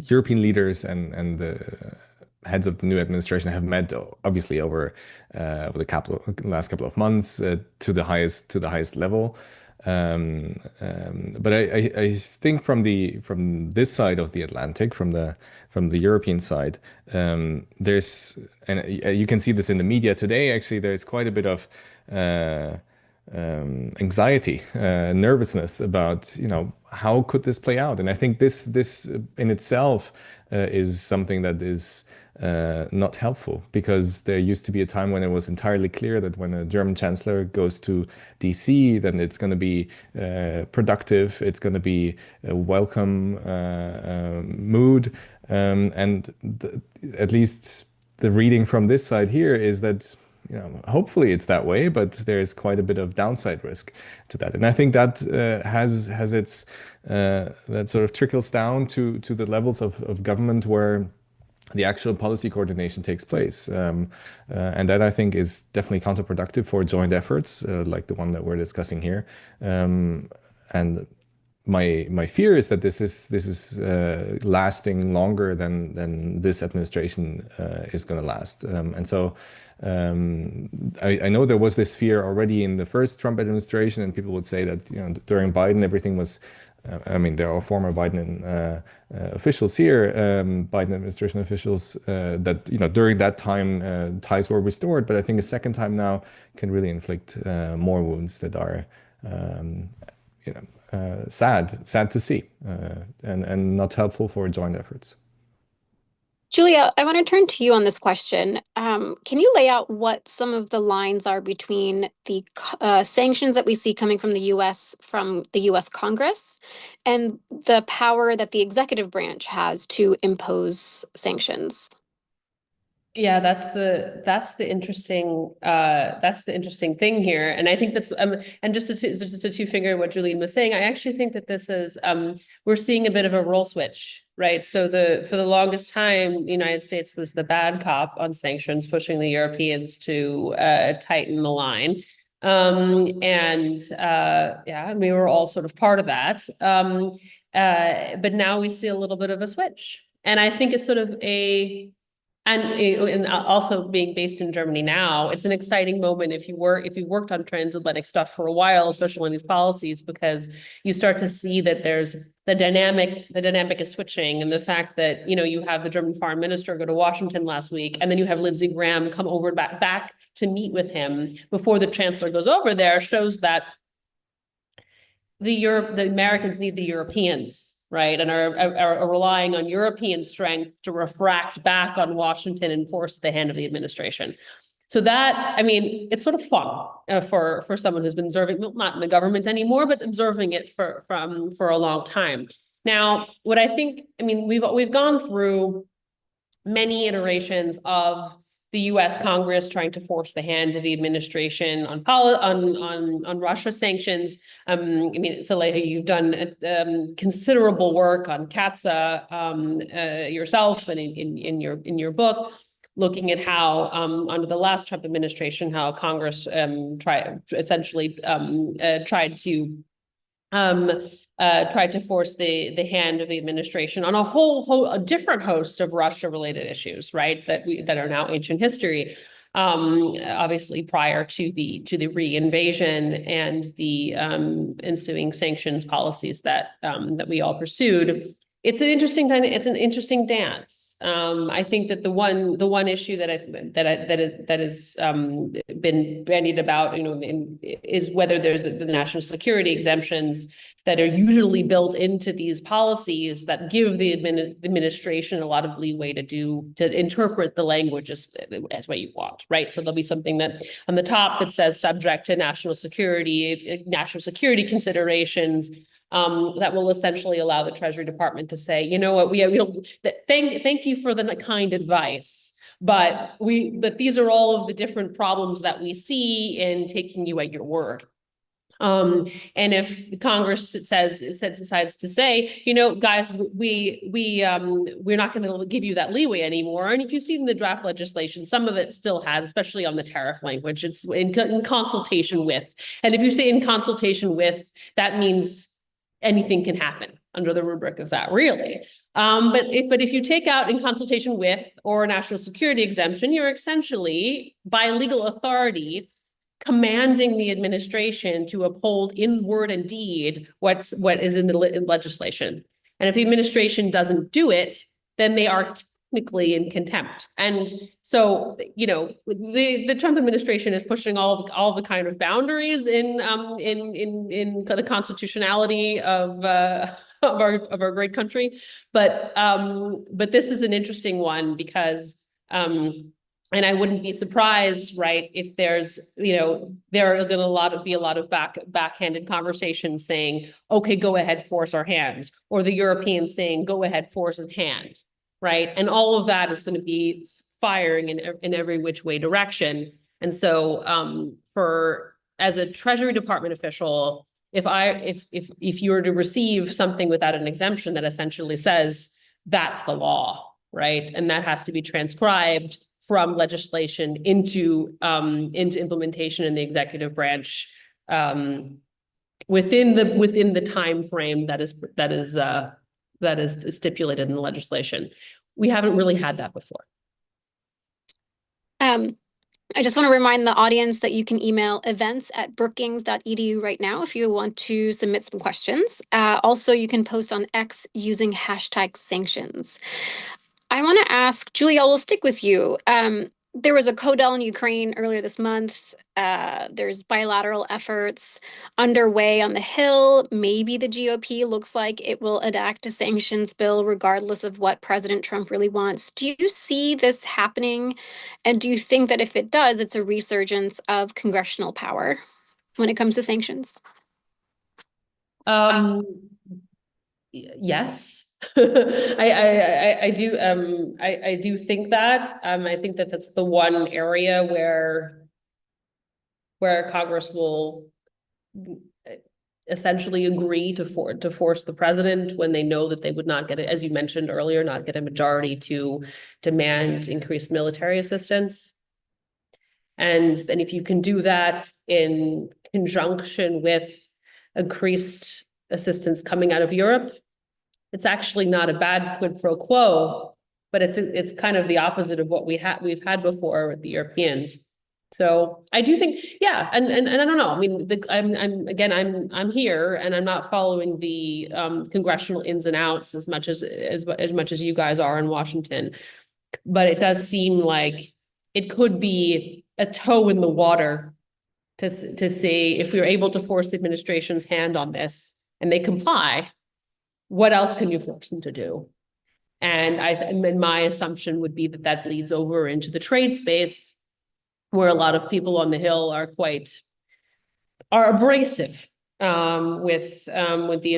European leaders and the heads of the new administration have met, obviously, over the last couple of months to the highest level. But I think from this side of the Atlantic, from the European side, there's, and you can see this in the media today. Actually, there's quite a bit of anxiety, nervousness about, how could this play out? And I think this in itself is something that is not helpful, because there used to be a time when it was entirely clear that when a German chancellor goes to DC, then it's going to be productive, it's going to be a welcome mood, and at least the reading from this side here is that, hopefully it's that way, but there's quite a bit of downside risk to that. And I think that has its that sort of trickles down to the levels of government where the actual policy coordination takes place. And that, I think, is definitely counterproductive for joint efforts like the one that we're discussing here. And my fear is that this is lasting longer than this administration is going to last. And so I know there was this fear already in the first Trump administration, and people would say that during Biden everything was. I mean, there are former Biden officials here, Biden administration officials, that during that time ties were restored. But I think a second time now can really inflict more wounds that are, sad to see, and not helpful for joint efforts. Julia, I want to turn to you on this question. Can you lay out what some of the lines are between the sanctions that we see coming from the U.S. Congress and the power that the executive branch has to impose sanctions? Yeah, that's the interesting thing here, and I think that's and just to two-finger what Julian was saying, I actually think that this is we're seeing a bit of a role switch, right? So for the longest time, the United States was the bad cop on sanctions, pushing the Europeans to tighten the line, and we were all sort of part of that, but now we see a little bit of a switch, and I think it's sort of and also being based in Germany now, it's an exciting moment if you worked on transatlantic stuff for a while, especially on these policies, because you start to see that there's the dynamic is switching, and the fact that you have the German foreign minister go to Washington last week, and then you have Lindsey Graham come over back to meet with him before the chancellor goes over there, shows that the Americans need the Europeans, right, and are relying on European strength to refract back on Washington and force the hand of the administration. So that, I mean, it's sort of fun for someone who's been observing, well, not in the government anymore, but observing it for a long time. Now, what I think, I mean, we've gone through many iterations of the U.S. Congress trying to force the hand of the administration on Russia sanctions. I mean, Saleha, you've done considerable work on CATSA yourself, and in your book, looking at how under the last Trump administration, how Congress tried to force the hand of the administration on a different host of Russia-related issues, right? That are now ancient history. Obviously, prior to the re-invasion and the ensuing sanctions policies that we all pursued. It's an interesting dance. I think that the one issue that has been bandied about, is whether there's the national security exemptions that are usually built into these policies that give the administration a lot of leeway to interpret the language as what you want, right? So there'll be something that on the top that says subject to national security considerations. That will essentially allow the Treasury Department to say, you know what, we don't thank you for the kind advice, but these are all of the different problems that we see in taking you at your word. And if Congress decides to say, guys, we're not going to give you that leeway anymore. And if you've seen the draft legislation, some of it still has, especially on the tariff language, it's in consultation with. And if you say in consultation with, that means anything can happen under the rubric of that, really. But if you take out in consultation with or a national security exemption, you're essentially, by legal authority, commanding the administration to uphold in word and deed what is in the legislation. And if the administration doesn't do it, then they are technically in contempt. And so, the Trump administration is pushing all the kind of boundaries in the constitutionality of our great country. But this is an interesting one because and I wouldn't be surprised, right, if there's, there are going to be a lot of backhanded conversations saying, okay, go ahead, force our hands, or the Europeans saying, go ahead, force his hand, right? And all of that is going to be firing in every which way direction. And so, as a Treasury Department official, if you were to receive something without an exemption that essentially says that's the law, right, and that has to be transcribed from legislation into implementation in the executive branch within the time frame that is stipulated in the legislation. We haven't really had that before. I just want to remind the audience that you can email events@brookings.edu right now if you want to submit some questions. Also, you can post on X using #sanctions. I want to ask, Julia, we'll stick with you. There was a CODEL in Ukraine earlier this month. There's bilateral efforts underway on the Hill. Maybe the GOP looks like it will enact a sanctions bill regardless of what President Trump really wants. Do you see this happening? And do you think that if it does, it's a resurgence of congressional power when it comes to sanctions? Yes. I do. I do think that. I think that that's the one area where Congress will essentially agree to force the president when they know that they would not get it, as you mentioned earlier, not get a majority to demand increased military assistance. And then if you can do that in conjunction with increased assistance coming out of Europe, it's actually not a bad quid pro quo, but it's kind of the opposite of what we've had before with the Europeans. So I do think, yeah, and I don't know. I mean, I'm here, and I'm not following the congressional ins and outs as much as you guys are in Washington, but it does seem like it could be a toe in the water to say, if we were able to force the administration's hand on this and they comply, what else can you force them to do? And my assumption would be that bleeds over into the trade space, where a lot of people on the Hill are abrasive with the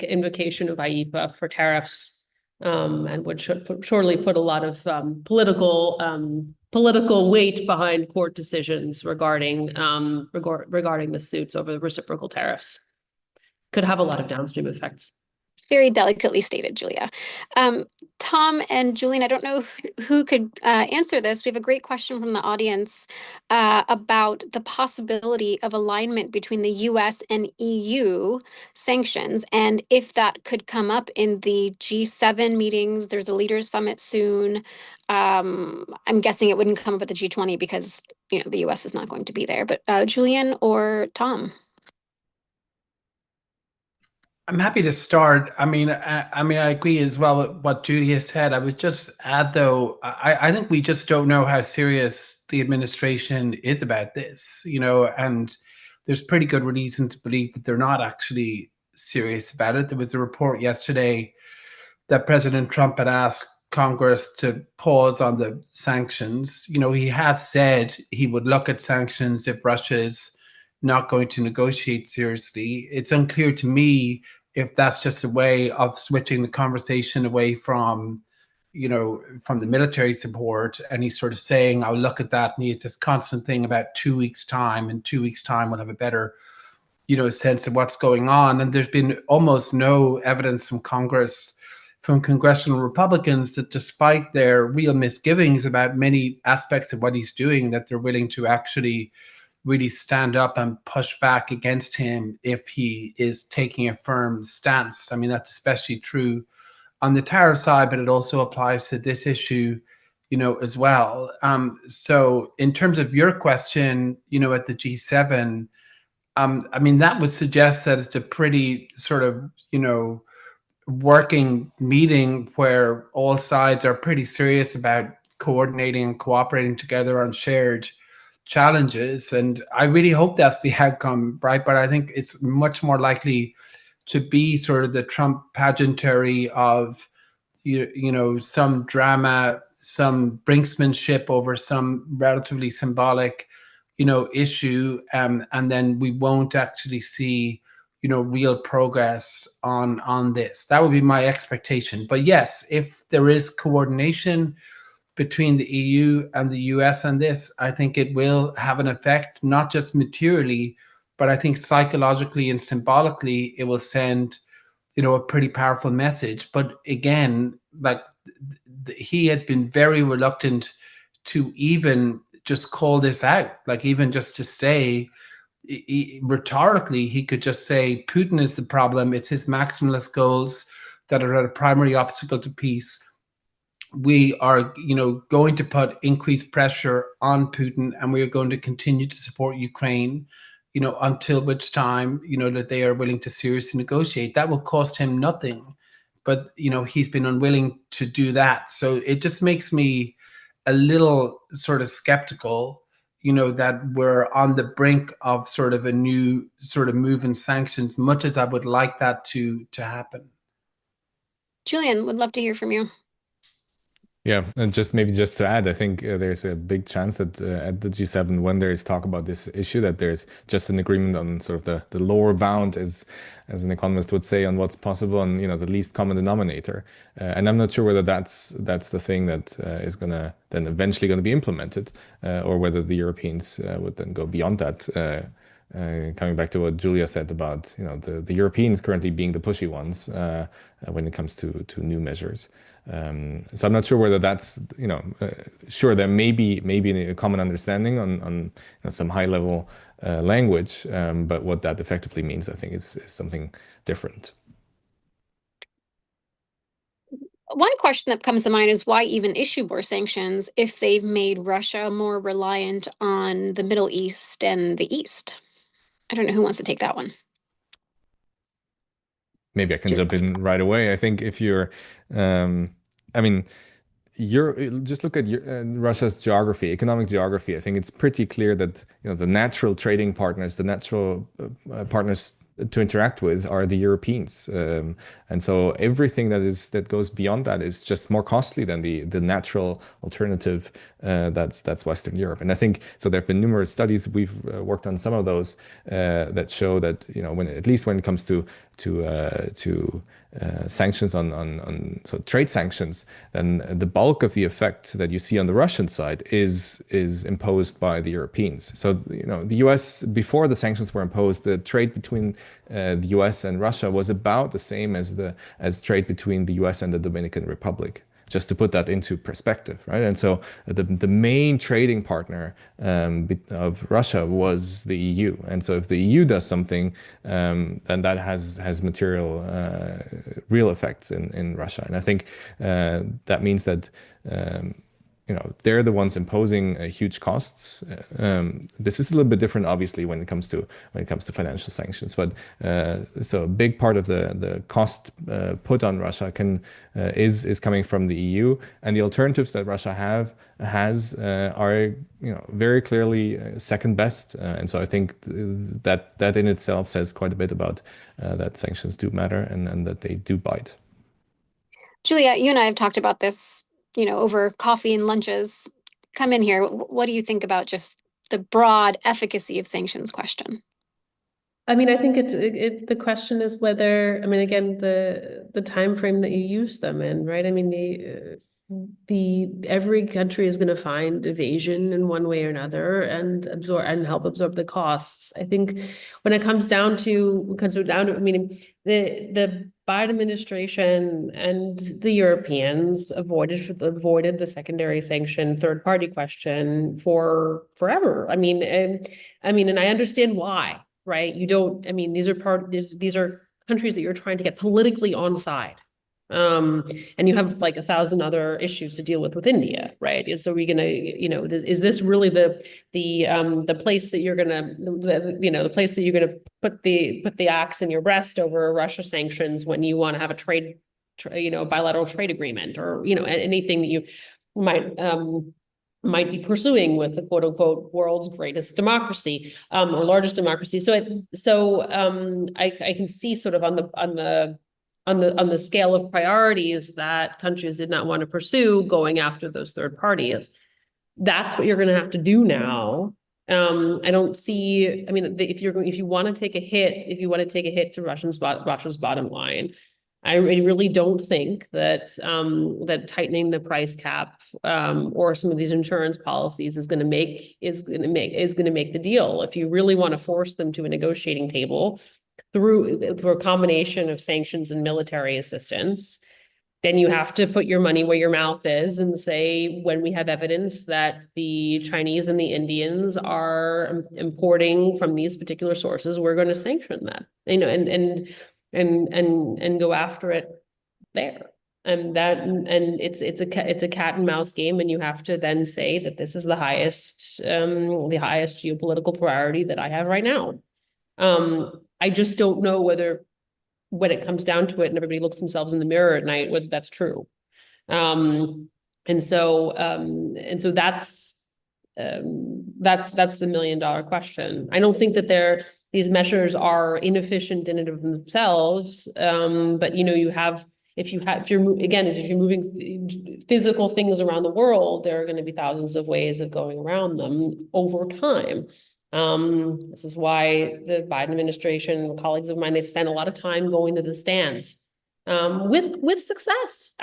invocation of IEEPA for tariffs, and would surely put a lot of political weight behind court decisions regarding the suits over the reciprocal tariffs. Could have a lot of downstream effects. It's very delicately stated, Julia. Tom and Julian, I don't know who could answer this. We have a great question from the audience about the possibility of alignment between the US and EU sanctions, and if that could come up in the G7 meetings. There's a leaders summit soon. I'm guessing it wouldn't come up at the G20 because the US is not going to be there. But Julian or Tom? I'm happy to start. I mean, I agree as well with what Julia said. I would just add, though, I think we just don't know how serious the administration is about this, and there's pretty good reason to believe that they're not actually serious about it. There was a report yesterday that President Trump had asked Congress to pause on the sanctions. He has said he would look at sanctions if Russia is not going to negotiate seriously. It's unclear to me if that's just a way of switching the conversation away from, from the military support, and he's sort of saying, I'll look at that, and he has this constant thing about 2 weeks' time, in 2 weeks' time we'll have a better sense of what's going on. And there's been almost no evidence from Congress, from congressional Republicans, that despite their real misgivings about many aspects of what he's doing, that they're willing to actually really stand up and push back against him if he is taking a firm stance. I mean, that's especially true on the tariff side, but it also applies to this issue, as well. So in terms of your question, at the G7, I mean, that would suggest that it's a pretty sort of, working meeting where all sides are pretty serious about coordinating and cooperating together on shared challenges. And I really hope that's the outcome, right? But I think it's much more likely to be sort of the Trump pageantry of, some drama, some brinksmanship over some relatively symbolic, issue, and then we won't actually see, real progress on this. That would be my expectation. But yes, if there is coordination between the EU and the US on this, I think it will have an effect, not just materially, but I think psychologically and symbolically, it will send, a pretty powerful message. But again, like he has been very reluctant to even just call this out, like even just to say, rhetorically, he could just say Putin is the problem. It's his maximalist goals that are a primary obstacle to peace. We are, going to put increased pressure on Putin, and we are going to continue to support Ukraine, until which time, that they are willing to seriously negotiate. That will cost him nothing, but, he's been unwilling to do that. So it just makes me a little sort of skeptical, that we're on the brink of sort of a new sort of move in sanctions, much as I would like that to happen. Julian, would love to hear from you. Yeah, and just to add, I think there's a big chance that at the G7, when there is talk about this issue, that there's just an agreement on sort of the lower bound, as an economist would say, on what's possible, and the least common denominator. And I'm not sure whether that's the thing that is gonna then eventually going to be implemented, or whether the Europeans would then go beyond that. Coming back to what Julia said about the Europeans currently being the pushy ones when it comes to new measures. So I'm not sure whether that's sure there may be a common understanding on some high level language, but what that effectively means, I think, is something different. One question that comes to mind is why even issue more sanctions if they've made Russia more reliant on the Middle East and the East? I don't know who wants to take that one. Maybe I can jump in right away. I think if you're, I mean, just look at Russia's geography, economic geography. I think it's pretty clear that the natural trading partners, the natural partners to interact with are the Europeans, and so everything that goes beyond that is just more costly than the natural alternative. That's Western Europe, and I think so. There have been numerous studies. We've worked on some of those that show that at least when it comes to sanctions on trade sanctions, then the bulk of the effect that you see on the Russian side is imposed by the Europeans. So the US, before the sanctions were imposed, the trade between the US and Russia was about the same as trade between the US and the Dominican Republic, just to put that into perspective, right? And so the main trading partner of Russia was the EU. And so if the EU does something, then that has material, real effects in Russia. And I think that means that they're the ones imposing huge costs. This is a little bit different, obviously, when it comes to financial sanctions. But so a big part of the cost put on Russia is coming from the EU, and the alternatives that Russia has are very clearly second best. And so I think that in itself says quite a bit about that sanctions do matter and that they do bite. Julia, you and I have talked about this, over coffee and lunches. Come in here. What do you think about just the broad efficacy of sanctions question? I mean, I think the question is whether, I mean, again, the time frame that you use them in, right? I mean, every country is going to find evasion in one way or another and help absorb the costs. I think when it comes down to, I mean, the Biden administration and the Europeans avoided the secondary sanction third party question for forever. I mean, and I understand why, right? You don't, I mean, these are countries that you're trying to get politically on side. And you have like 1,000 other issues to deal with India, right? And so we're gonna, is this really the place that you're gonna, the place that you're gonna put the axe in your breast over Russia sanctions when you want to have a bilateral trade agreement, or anything that you might be pursuing with the quote unquote world's greatest democracy, or largest democracy. So I can see sort of on the scale of priorities that countries did not want to pursue going after those third parties. That's what you're going to have to do now. I don't see, I mean, if you want to take a hit to Russia's bottom line, I really don't think that that tightening the price cap or some of these insurance policies is going to make the deal. If you really want to force them to a negotiating table through a combination of sanctions and military assistance, then you have to put your money where your mouth is and say, when we have evidence that the Chinese and the Indians are importing from these particular sources, we're going to sanction that, and go after it there. And it's a cat and mouse game, and you have to then say that this is the highest geopolitical priority that I have right now. I just don't know whether, when it comes down to it and everybody looks themselves in the mirror at night, whether that's true. And so that's the $1 million question. I don't think that these measures are inefficient in and of themselves. But if you're moving physical things around the world, there are going to be thousands of ways of going around them over time. This is why the Biden administration, colleagues of mine, they spent a lot of time going to the stands, with success,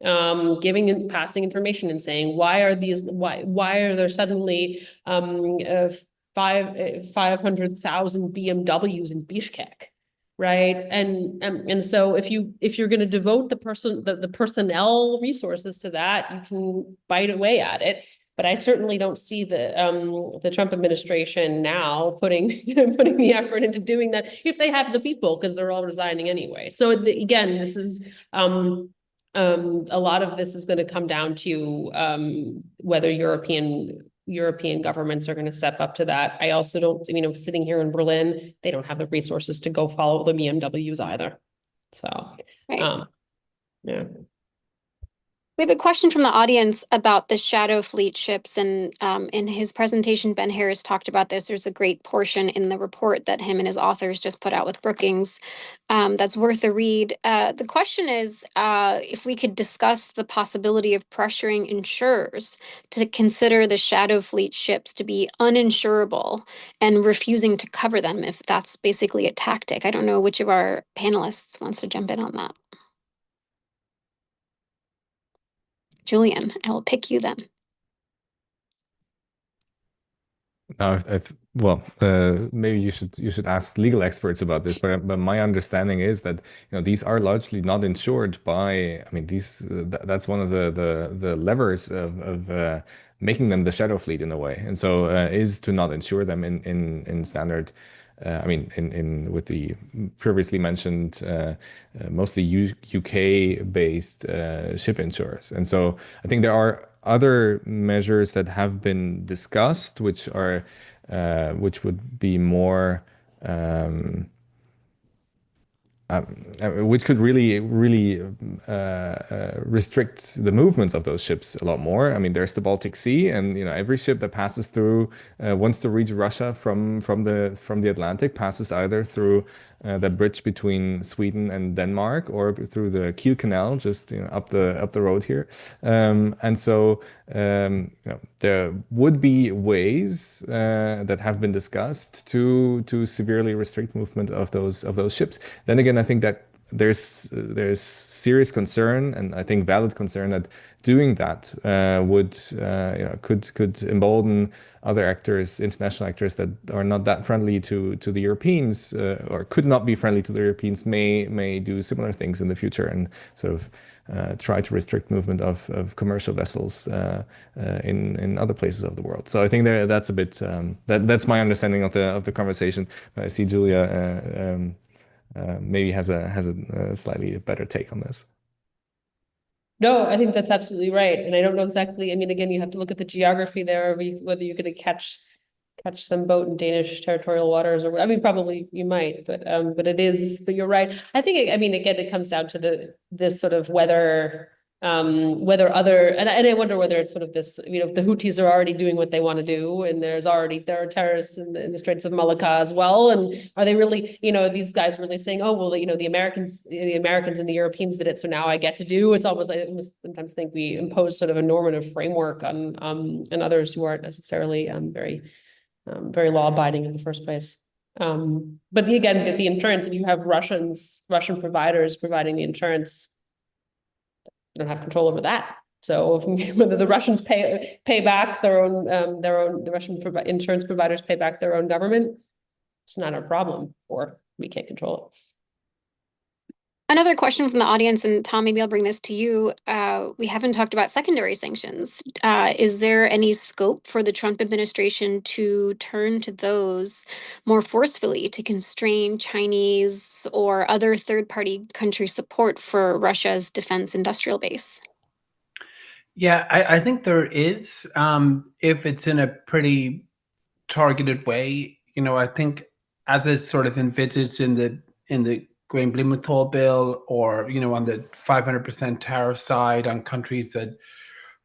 giving and passing information and saying, why are there suddenly 500,000 BMWs in Bishkek, right? And so if you're going to devote the personnel resources to that, you can bite away at it. But I certainly don't see the Trump administration now putting the effort into doing that if they have the people, because they're all resigning anyway. So again, this is a lot of this is going to come down to whether European governments are going to step up to that. I also don't, sitting here in Berlin, they don't have the resources to go follow the BMWs either. So, Right. yeah. We have a question from the audience about the shadow fleet ships, and in his presentation, Ben Harris talked about this. There's a great portion in the report that him and his authors just put out with Brookings that's worth a read. The question is if we could discuss the possibility of pressuring insurers to consider the shadow fleet ships to be uninsurable and refusing to cover them, if that's basically a tactic. I don't know which of our panelists wants to jump in on that. Julian, I will pick you then. Now, maybe you should ask legal experts about this, but my understanding is that these are largely not insured by. I mean, that's one of the levers of making them the shadow fleet in a way, and so is to not insure them in standard. With the previously mentioned mostly UK-based ship insurers. And so I think there are other measures that have been discussed, which would be more which could really restrict the movements of those ships a lot more. I mean, there's the Baltic Sea, and every ship that passes through wants to reach Russia from the Atlantic passes either through that bridge between Sweden and Denmark, or through the Kiel Canal, just up the road here. And so there would be ways that have been discussed to severely restrict movement of those ships. Then again, I think that there's serious concern, and I think valid concern, that doing that would could embolden other actors, international actors that are not that friendly to the Europeans, or could not be friendly to the Europeans, may do similar things in the future, and sort of try to restrict movement of commercial vessels in other places of the world. So I think that's a bit that's my understanding of the conversation. But I see Julia maybe has a slightly better take on this. No, I think that's absolutely right. And I don't know exactly, I mean, again, you have to look at the geography there, of whether you're going to catch some boat in Danish territorial waters, or I mean, probably you might, but you're right. I think, I mean, again, it comes down to this sort of whether other, and I wonder whether it's sort of this, the Houthis are already doing what they want to do, and there are terrorists in the Straits of Malacca as well. And are they really, these guys really saying, oh, well, the Americans and the Europeans did it, so now I get to do? It's almost like, I sometimes think we impose sort of a normative framework on others who aren't necessarily very law-abiding in the first place. But again, the insurance, if you have Russian providers providing the insurance, they don't have control over that. So whether the Russians pay back their own the Russian insurance providers pay back their own government, it's not our problem, or we can't control it. Another question from the audience, and Tom, maybe I'll bring this to you. We haven't talked about secondary sanctions. Is there any scope for the Trump administration to turn to those more forcefully to constrain Chinese or other third-party country support for Russia's defense industrial base? Yeah, I think there is, if it's in a pretty targeted way. I think as it's sort of envisaged in the Grain-Blumenthal bill, or on the 500% tariff side on countries that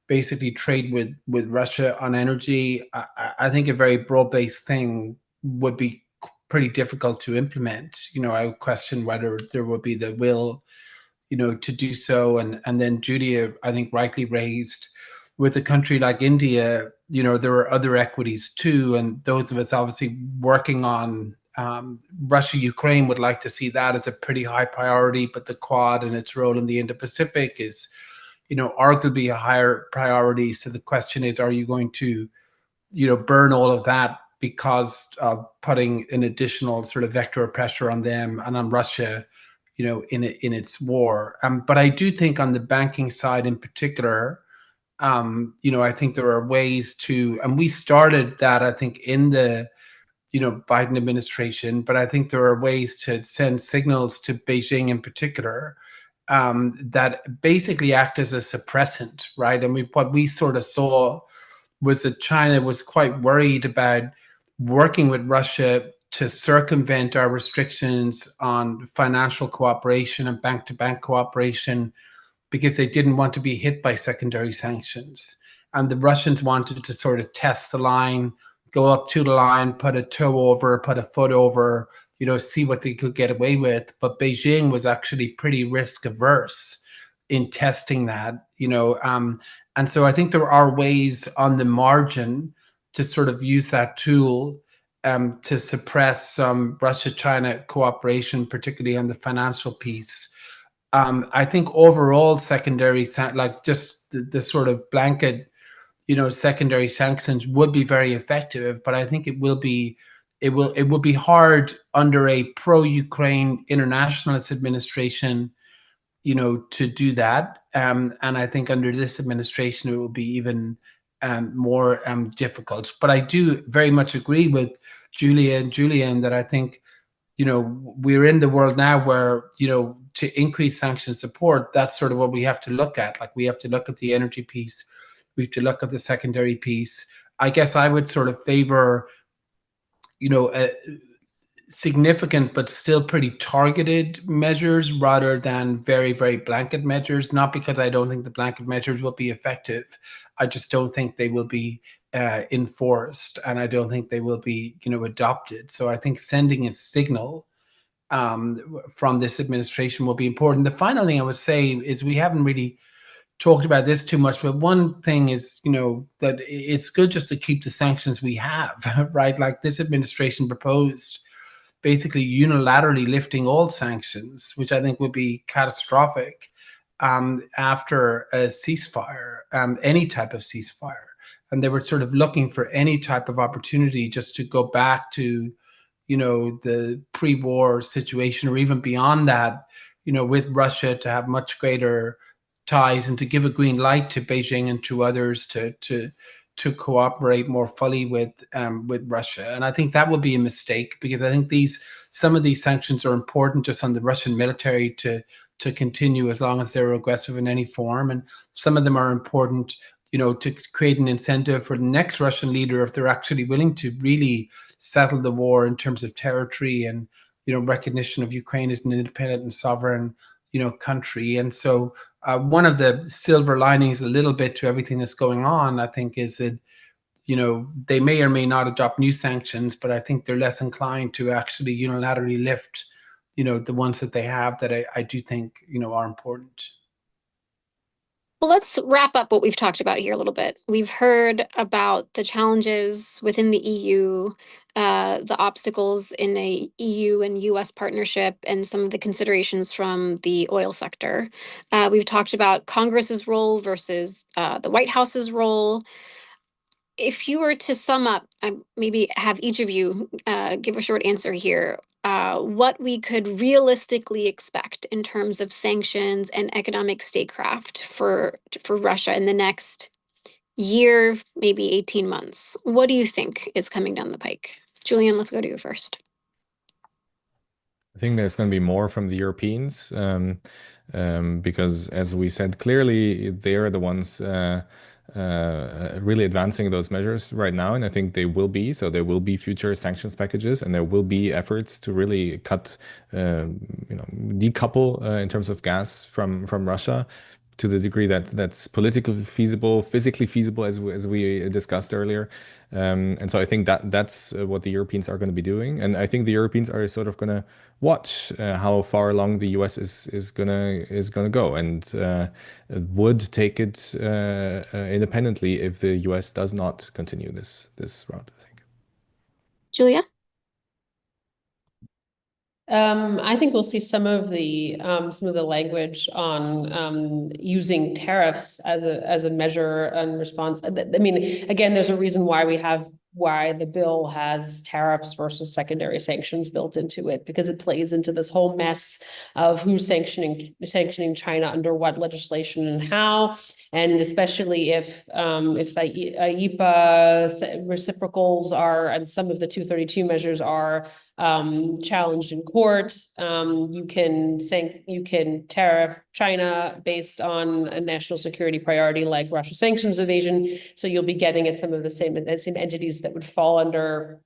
basically trade with Russia on energy, I think a very broad-based thing would be pretty difficult to implement. I would question whether there would be the will to do so. And then Julia, I think, rightly raised, with a country like India, there are other equities too, and those of us obviously working on Russia, Ukraine would like to see that as a pretty high priority, but the Quad and its role in the Indo-Pacific is, arguably a higher priority. So the question is, are you going to, burn all of that because of putting an additional sort of vector of pressure on them and on Russia, in its war? But I do think on the banking side in particular, I think there are ways to, and we started that, I think, in the Biden administration, but I think there are ways to send signals to Beijing in particular that basically act as a suppressant, right? And what we sort of saw was that China was quite worried about working with Russia to circumvent our restrictions on financial cooperation and bank-to-bank cooperation, because they didn't want to be hit by secondary sanctions. And the Russians wanted to sort of test the line, go up to the line, put a toe over, put a foot over, see what they could get away with. But Beijing was actually pretty risk averse in testing that, and so I think there are ways on the margin to sort of use that tool to suppress some Russia-China cooperation, particularly on the financial piece. I think overall secondary, like just the sort of blanket, secondary sanctions would be very effective, but I think it will be hard under a pro-Ukraine internationalist administration, to do that. And I think under this administration, it will be even more difficult. But I do very much agree with Julia and Julian that I think, we're in the world now where, to increase sanction support, that's sort of what we have to look at. Like, we have to look at the energy piece. We have to look at the secondary piece. I guess I would sort of favor, significant but still pretty targeted measures rather than very, very blanket measures. Not because I don't think the blanket measures will be effective. I just don't think they will be enforced, and I don't think they will be, adopted. So I think sending a signal from this administration will be important. The final thing I would say is, we haven't really talked about this too much, but one thing is, that it's good just to keep the sanctions we have, right? Like this administration proposed, basically unilaterally lifting all sanctions, which I think would be catastrophic after a ceasefire, any type of ceasefire. And they were sort of looking for any type of opportunity just to go back to, the pre-war situation, or even beyond that, with Russia, to have much greater ties and to give a green light to Beijing and to others to cooperate more fully with Russia. And I think that would be a mistake, because I think some of these sanctions are important just on the Russian military to continue as long as they're aggressive in any form, and some of them are important, to create an incentive for the next Russian leader, if they're actually willing to really settle the war in terms of territory and recognition of Ukraine as an independent and sovereign country. And so one of the silver linings a little bit to everything that's going on, I think, is that they may or may not adopt new sanctions, but I think they're less inclined to actually unilaterally lift the ones that they have, that I do think are important. Well, let's wrap up what we've talked about here a little bit. We've heard about the challenges within the EU, the obstacles in a EU and US partnership, and some of the considerations from the oil sector. We've talked about Congress's role versus the White House's role. If you were to sum up, maybe have each of you give a short answer here, what we could realistically expect in terms of sanctions and economic statecraft for Russia in the next year, maybe 18 months. What do you think is coming down the pike? Julian, let's go to you first. I think there's going to be more from the Europeans, because, as we said clearly, they are the ones really advancing those measures right now, and I think they will be. So there will be future sanctions packages, and there will be efforts to really decouple in terms of gas from Russia, to the degree that that's politically feasible, physically feasible, as we discussed earlier. And so I think that's what the Europeans are going to be doing. And I think the Europeans are sort of going to watch how far along the US is gonna go, and would take it independently if the US does not continue this route, I think. Julia? I think we'll see some of the language on using tariffs as a measure and response. I mean, again, there's a reason why the bill has tariffs versus secondary sanctions built into it, because it plays into this whole mess of who's sanctioning China under what legislation and how, and especially if the IEPA reciprocals are, and some of the 232 measures are challenged in court. You can tariff China based on a national security priority like Russia sanctions evasion. So you'll be getting at some of the same entities that would fall under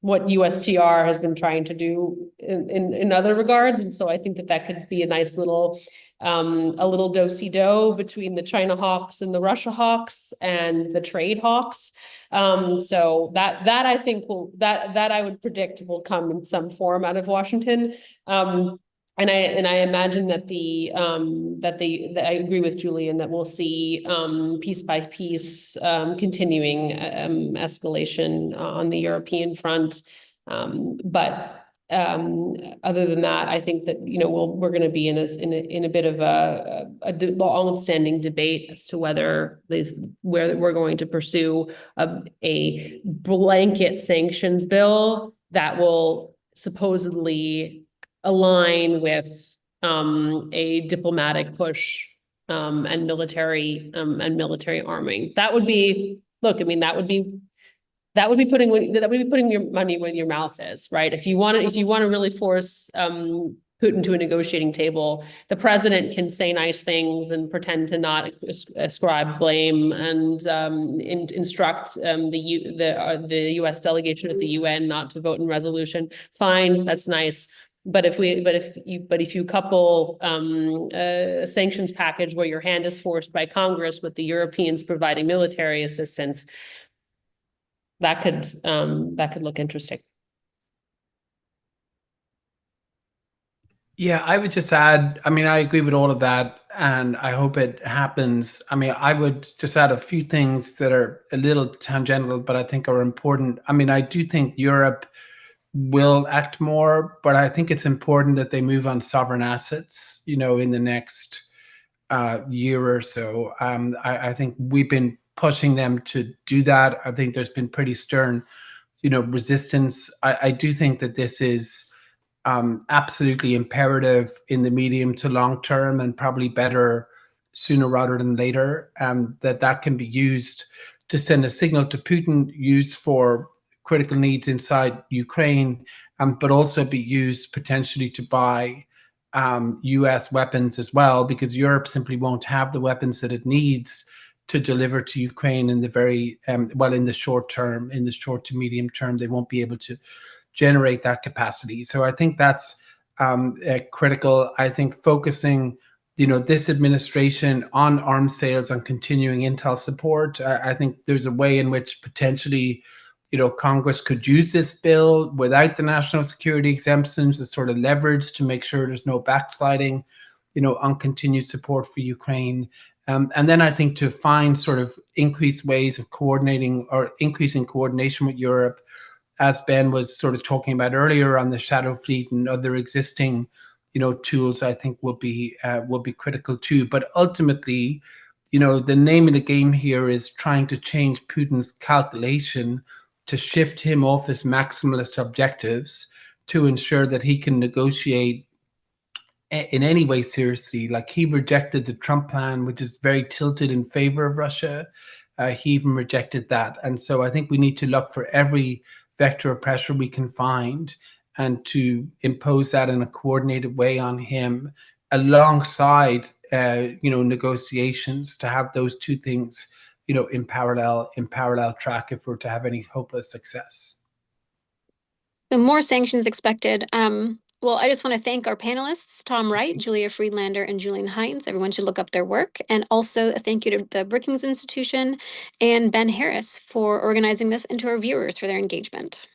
what USTR has been trying to do in other regards. And so I think that could be a nice little do-si-do between the China hawks and the Russia hawks and the trade hawks. So that I think that I would predict will come in some form out of Washington. And I imagine that I agree with Julian that we'll see piece by piece continuing escalation on the European front. But other than that, I think that we're going to be in a bit of a long-standing debate as to where we're going to pursue a blanket sanctions bill that will supposedly align with a diplomatic push and military arming. That would be putting your money where your mouth is, right? If you want to really force Putin to a negotiating table, the president can say nice things and pretend to not ascribe blame and instruct the U.S. delegation at the UN not to vote in resolution. Fine, that's nice. But if you couple a sanctions package where your hand is forced by Congress with the Europeans providing military assistance, that could look interesting. Yeah, I would just add, I mean, I agree with all of that, and I hope it happens. I mean, I would just add a few things that are a little tangential, but I think are important. I mean, I do think Europe will act more, but I think it's important that they move on sovereign assets, in the next year or so. I think we've been pushing them to do that. I think there's been pretty stern, resistance. I do think that this is absolutely imperative in the medium to long term, and probably better sooner rather than later, that can be used to send a signal to Putin, used for critical needs inside Ukraine, but also be used potentially to buy US weapons as well, because Europe simply won't have the weapons that it needs to deliver to Ukraine in the very, in the short term, in the short to medium term. They won't be able to generate that capacity. So I think that's critical. I think focusing, this administration on arms sales, on continuing intel support. I think there's a way in which potentially, Congress could use this bill without the national security exemptions as sort of leverage to make sure there's no backsliding, on continued support for Ukraine. And then I think to find sort of increased ways of coordinating or increasing coordination with Europe, as Ben was sort of talking about earlier on the Shadow Fleet and other existing, tools, I think will be critical too. But ultimately, the name of the game here is trying to change Putin's calculation to shift him off his maximalist objectives to ensure that he can negotiate in any way seriously. Like, he rejected the Trump plan, which is very tilted in favor of Russia. He even rejected that. And so I think we need to look for every vector of pressure we can find and to impose that in a coordinated way on him, alongside negotiations, to have those two things in parallel track if we're to have any hope of success. So more sanctions expected. Well, I just want to thank our panelists, Tom Wright, Julia Friedlander, and Julian Hines. Everyone should look up their work. And also a thank you to the Brookings Institution and Ben Harris for organizing this, and to our viewers for their engagement.